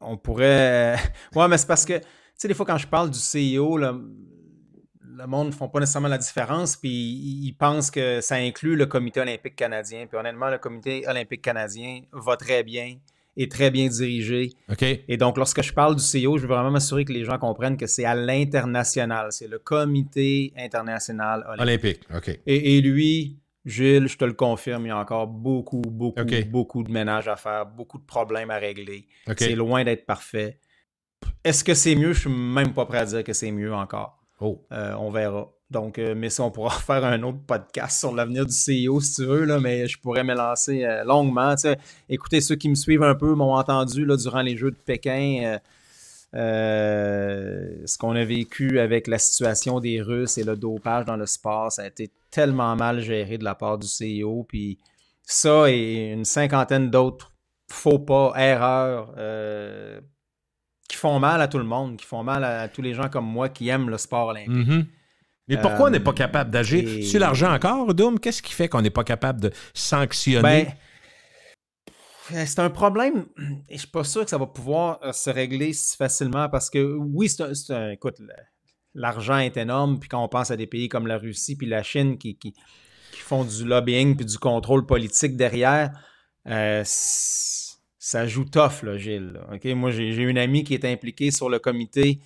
On pourrait... Ouais, mais c'est parce que, tu sais, des fois, quand je parle du CIO, le monde ne font pas nécessairement la différence, puis ils pensent que ça inclut le Comité olympique canadien. Puis honnêtement, le Comité olympique canadien va très bien, est très bien dirigé. Okay. Et donc, lorsque je parle du CIO, je veux vraiment m'assurer que les gens comprennent que c'est à l'international. C'est le Comité international olympique. OK. Et lui... Gilles, je te le confirme, il y a encore beaucoup de ménage à faire, beaucoup de problèmes à régler. Okay. C'est loin d'être parfait. Est-ce que c'est mieux? Je ne suis même pas prêt à dire que c'est mieux encore. Oh. On verra. Donc, mais ça, on pourra faire un autre podcast sur l'avenir du CIO si tu veux, là, mais je pourrais me lancer longuement. Tu sais, écoutez, ceux qui me suivent un peu m'ont entendu là, durant les Jeux de Pékin, ce qu'on a vécu avec la situation des Russes et le dopage dans le sport, ça a été tellement mal géré de la part du CIO. Puis ça et une cinquantaine d'autres faux pas, erreurs qui font mal à tout le monde, qui font mal à tous les gens comme moi qui aiment le sport olympique. Mm-hmm. Mais pourquoi on n'est pas capable d'agir? et- Sur l'argent encore, Doom? Qu'est-ce qui fait qu'on n'est pas capable de sanctionner? C'est un problème et je suis pas sûr que ça va pouvoir se régler si facilement parce que oui, écoute, l'argent est énorme, puis quand on pense à des pays comme la Russie puis la Chine qui font du lobbying puis du contrôle politique derrière, ça joue tough, là, Gilles. Là, OK? Moi, j'ai une amie qui est impliquée sur le comité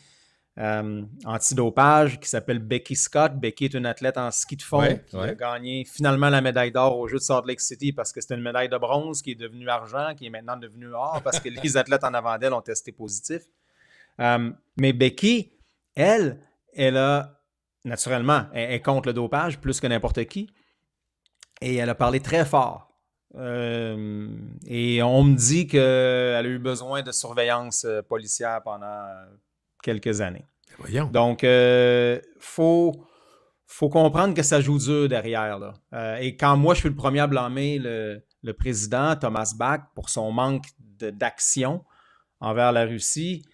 antidopage qui s'appelle Becky Scott. Becky est une athlète en ski de fond qui a gagné finalement la médaille d'or aux Jeux de Salt Lake City parce que c'était une médaille de bronze qui est devenue argent, qui est maintenant devenue or parce que les athlètes en avant d'elle ont testé positif. Mais Becky, elle a, naturellement, elle est contre le dopage plus que n'importe qui. Et elle a parlé très fort. Et on me dit qu'elle a eu besoin de surveillance policière pendant quelques années. Voyons. Donc, faut comprendre que ça joue dur derrière. Là. Et quand moi, je suis le premier à blâmer le président, Thomas Bach, pour son manque d'action envers la Russie,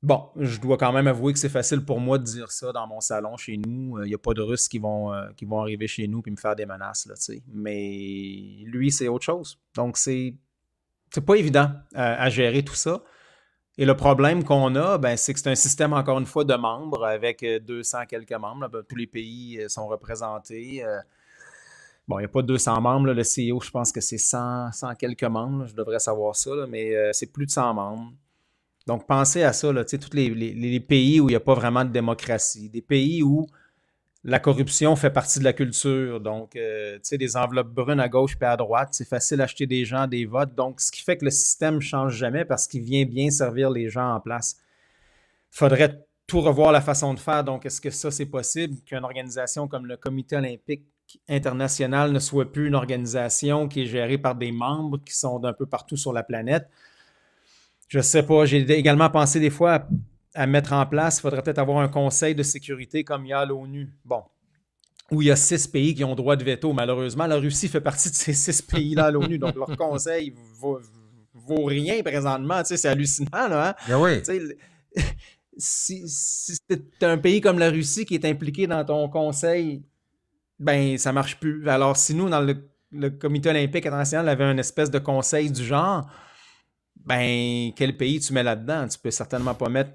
bon, je dois quand même avouer que c'est facile pour moi de dire ça dans mon salon chez nous. Il n'y a pas de Russes qui vont arriver chez nous et me faire des menaces. Là, mais lui, c'est autre chose. Donc, c'est pas évident à gérer tout ça. Et le problème qu'on a, c'est que c'est un système, encore une fois, de membres avec 200 quelques membres. Là, tous les pays sont représentés. Bon, il n'y a pas 200 membres. Là, le CIO, je pense que c'est 100 quelques membres. Là, je devrais savoir ça, là, mais c'est plus de 100 membres. Donc, pensez à ça, là, tous les pays où il n'y a pas vraiment de démocratie, des pays où la corruption fait partie de la culture. Donc, des enveloppes brunes à gauche et à droite, c'est facile d'acheter des gens, des votes. Donc, ce qui fait que le système ne change jamais parce qu'il vient bien servir les gens en place. Il faudrait tout revoir la façon de faire. Donc, est-ce que ça, c'est possible qu'une organisation comme le Comité olympique international ne soit plus une organisation qui est gérée par des membres qui sont d'un peu partout sur la planète? Je ne sais pas. J'ai également pensé des fois à mettre en place, il faudrait peut-être avoir un conseil de sécurité comme il y a à l'ONU. Bon, où il y a 6 pays qui ont droit de veto. Malheureusement, la Russie fait partie de ces 6 pays-là à l'ONU. Donc, leur conseil vaut rien présentement. C'est hallucinant, là. Hein? Ben oui. Si c'est un pays comme la Russie qui est impliqué dans ton conseil, ça marche plus. Alors, si nous, dans le Comité olympique international, avait une espèce de conseil du genre, quel pays tu mets là-dedans? Tu peux certainement pas mettre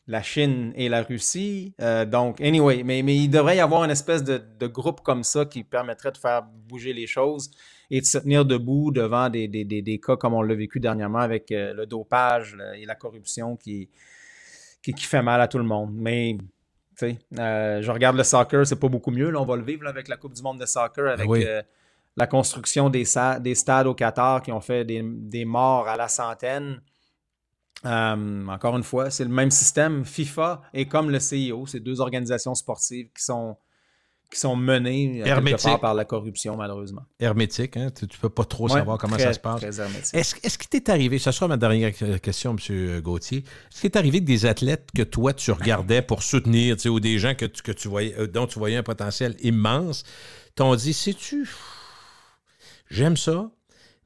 la Chine et la Russie. Donc, anyway, mais il devrait y avoir une espèce de groupe comme ça qui permettrait de faire bouger les choses et de se tenir debout devant des cas comme on l'a vécu dernièrement avec le dopage et la corruption qui fait mal à tout le monde. Mais, tu sais, je regarde le soccer, c'est pas beaucoup mieux. Là, on va le vivre là, avec la Coupe du monde de soccer, avec la construction des stades au Qatar qui ont fait des morts à la centaine. Encore une fois, c'est le même système. FIFA et comme le CIO, c'est 2 organisations sportives qui sont menées quelque part par la corruption, malheureusement. Hermétique, hein? Tu ne peux pas trop savoir comment ça se passe. Très hermétique. Est-ce qu'il t'est arrivé, ça sera ma dernière question, M. Gauthier, est-ce qu'il t'est arrivé que des athlètes que toi, tu regardais pour soutenir, ou des gens que tu voyais, dont tu voyais un potentiel immense, t'ont dit, sais-tu, j'aime ça,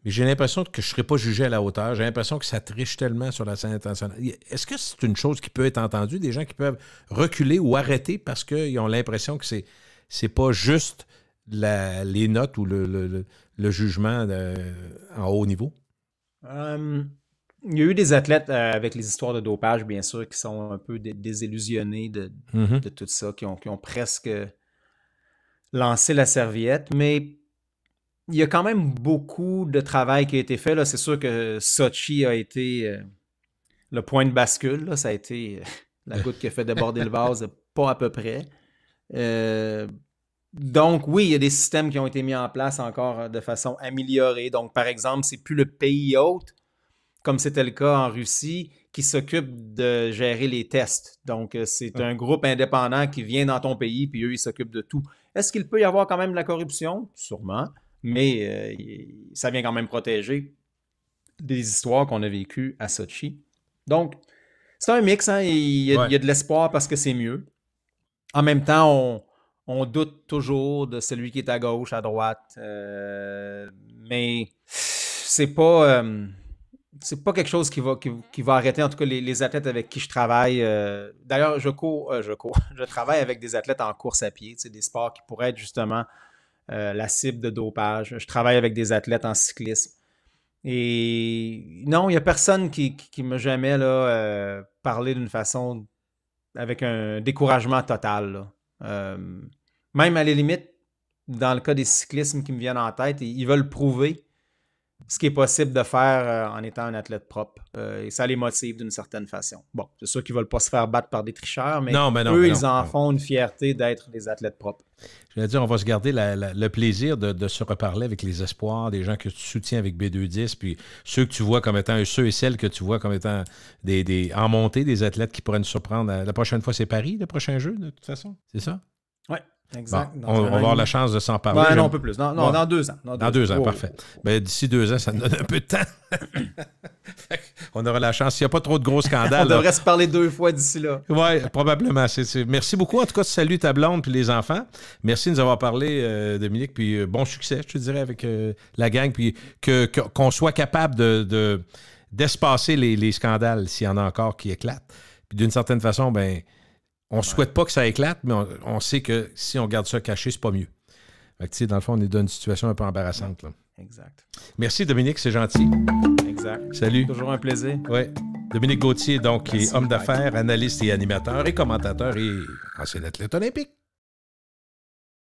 mais j'ai l'impression que je ne serai pas jugé à la hauteur. J'ai l'impression que ça triche tellement sur la scène internationale. Est-ce que c'est une chose qui peut être entendue, des gens qui peuvent reculer ou arrêter parce qu'ils ont l'impression que c'est pas juste les notes ou le jugement en haut niveau? Il y a eu des athlètes avec les histoires de dopage, bien sûr, qui sont un peu désillusionnés de tout ça, qui ont presque lancé la serviette, mais il y a quand même beaucoup de travail qui a été fait. Là. C'est sûr que Sochi a été le point de bascule. Là. Ça a été la goutte qui a fait déborder le vase, pas à peu près. Donc, oui, il y a des systèmes qui ont été mis en place encore de façon améliorée. Donc, par exemple, c'est plus le pays hôte comme c'était le cas en Russie, qui s'occupe de gérer les tests. Donc, c'est un groupe indépendant qui vient dans ton pays, puis eux, ils s'occupent de tout. Est-ce qu'il peut y avoir quand même de la corruption? Sûrement, mais ça vient quand même protéger des histoires qu'on a vécues à Sochi. Donc, c'est un mix, hein? Il y a de l'espoir parce que c'est mieux. En même temps, on doute toujours de celui qui est à gauche, à droite, mais c'est pas quelque chose qui va arrêter, en tout cas, les athlètes avec qui je travaille. D'ailleurs, je travaille avec des athlètes en course à pied, des sports qui pourraient être justement la cible de dopage. Je travaille avec des athlètes en cyclisme. Et non, il n'y a personne qui m'a jamais parlé d'une façon avec un découragement total. Même à la limite, dans le cas des cyclismes qui me viennent en tête, ils veulent prouver ce qui est possible de faire en étant un athlète propre. Et ça les motive d'une certaine façon. Bon, c'est sûr qu'ils ne veulent pas se faire battre par des tricheurs, mais ils en font une fierté d'être des athlètes propres. Je veux dire, on va se garder le plaisir de se reparler avec les espoirs, des gens que tu soutiens avec B210, puis ceux que tu vois comme étant, ceux et celles que tu vois comme étant en montée, des athlètes qui pourraient nous surprendre. La prochaine fois, c'est Paris, le prochain jeu, de toute façon? C'est ça? Oui. Exact. Bon, on va avoir la chance de s'en parler. Non, un peu plus. Non, dans 2 ans. Dans 2 ans, parfait. Ben, d'ici 2 ans, ça nous donne un peu de temps. On aura la chance. S'il n'y a pas trop de gros scandales. On devrait se parler 2 fois d'ici là. Oui, probablement. Merci beaucoup. En tout cas, salut ta blonde puis les enfants. Merci de nous avoir parlé, Dominique. Puis bon succès, je te dirais, avec la gang. Puis qu'on soit capable d'espacer les scandales, s'il y en a encore qui éclatent. Puis d'une certaine façon, ben on ne souhaite pas que ça éclate, mais on sait que si on garde ça caché, c'est pas mieux. Fait que, dans le fond, on est dans une situation un peu embarrassante. Là. Exact. Merci, Dominique, c'est gentil. Exact. Salut. Toujours un plaisir. Oui. Dominique Gauthier, donc, qui est homme d'affaires, analyste et animateur et commentateur et ancien athlète olympique.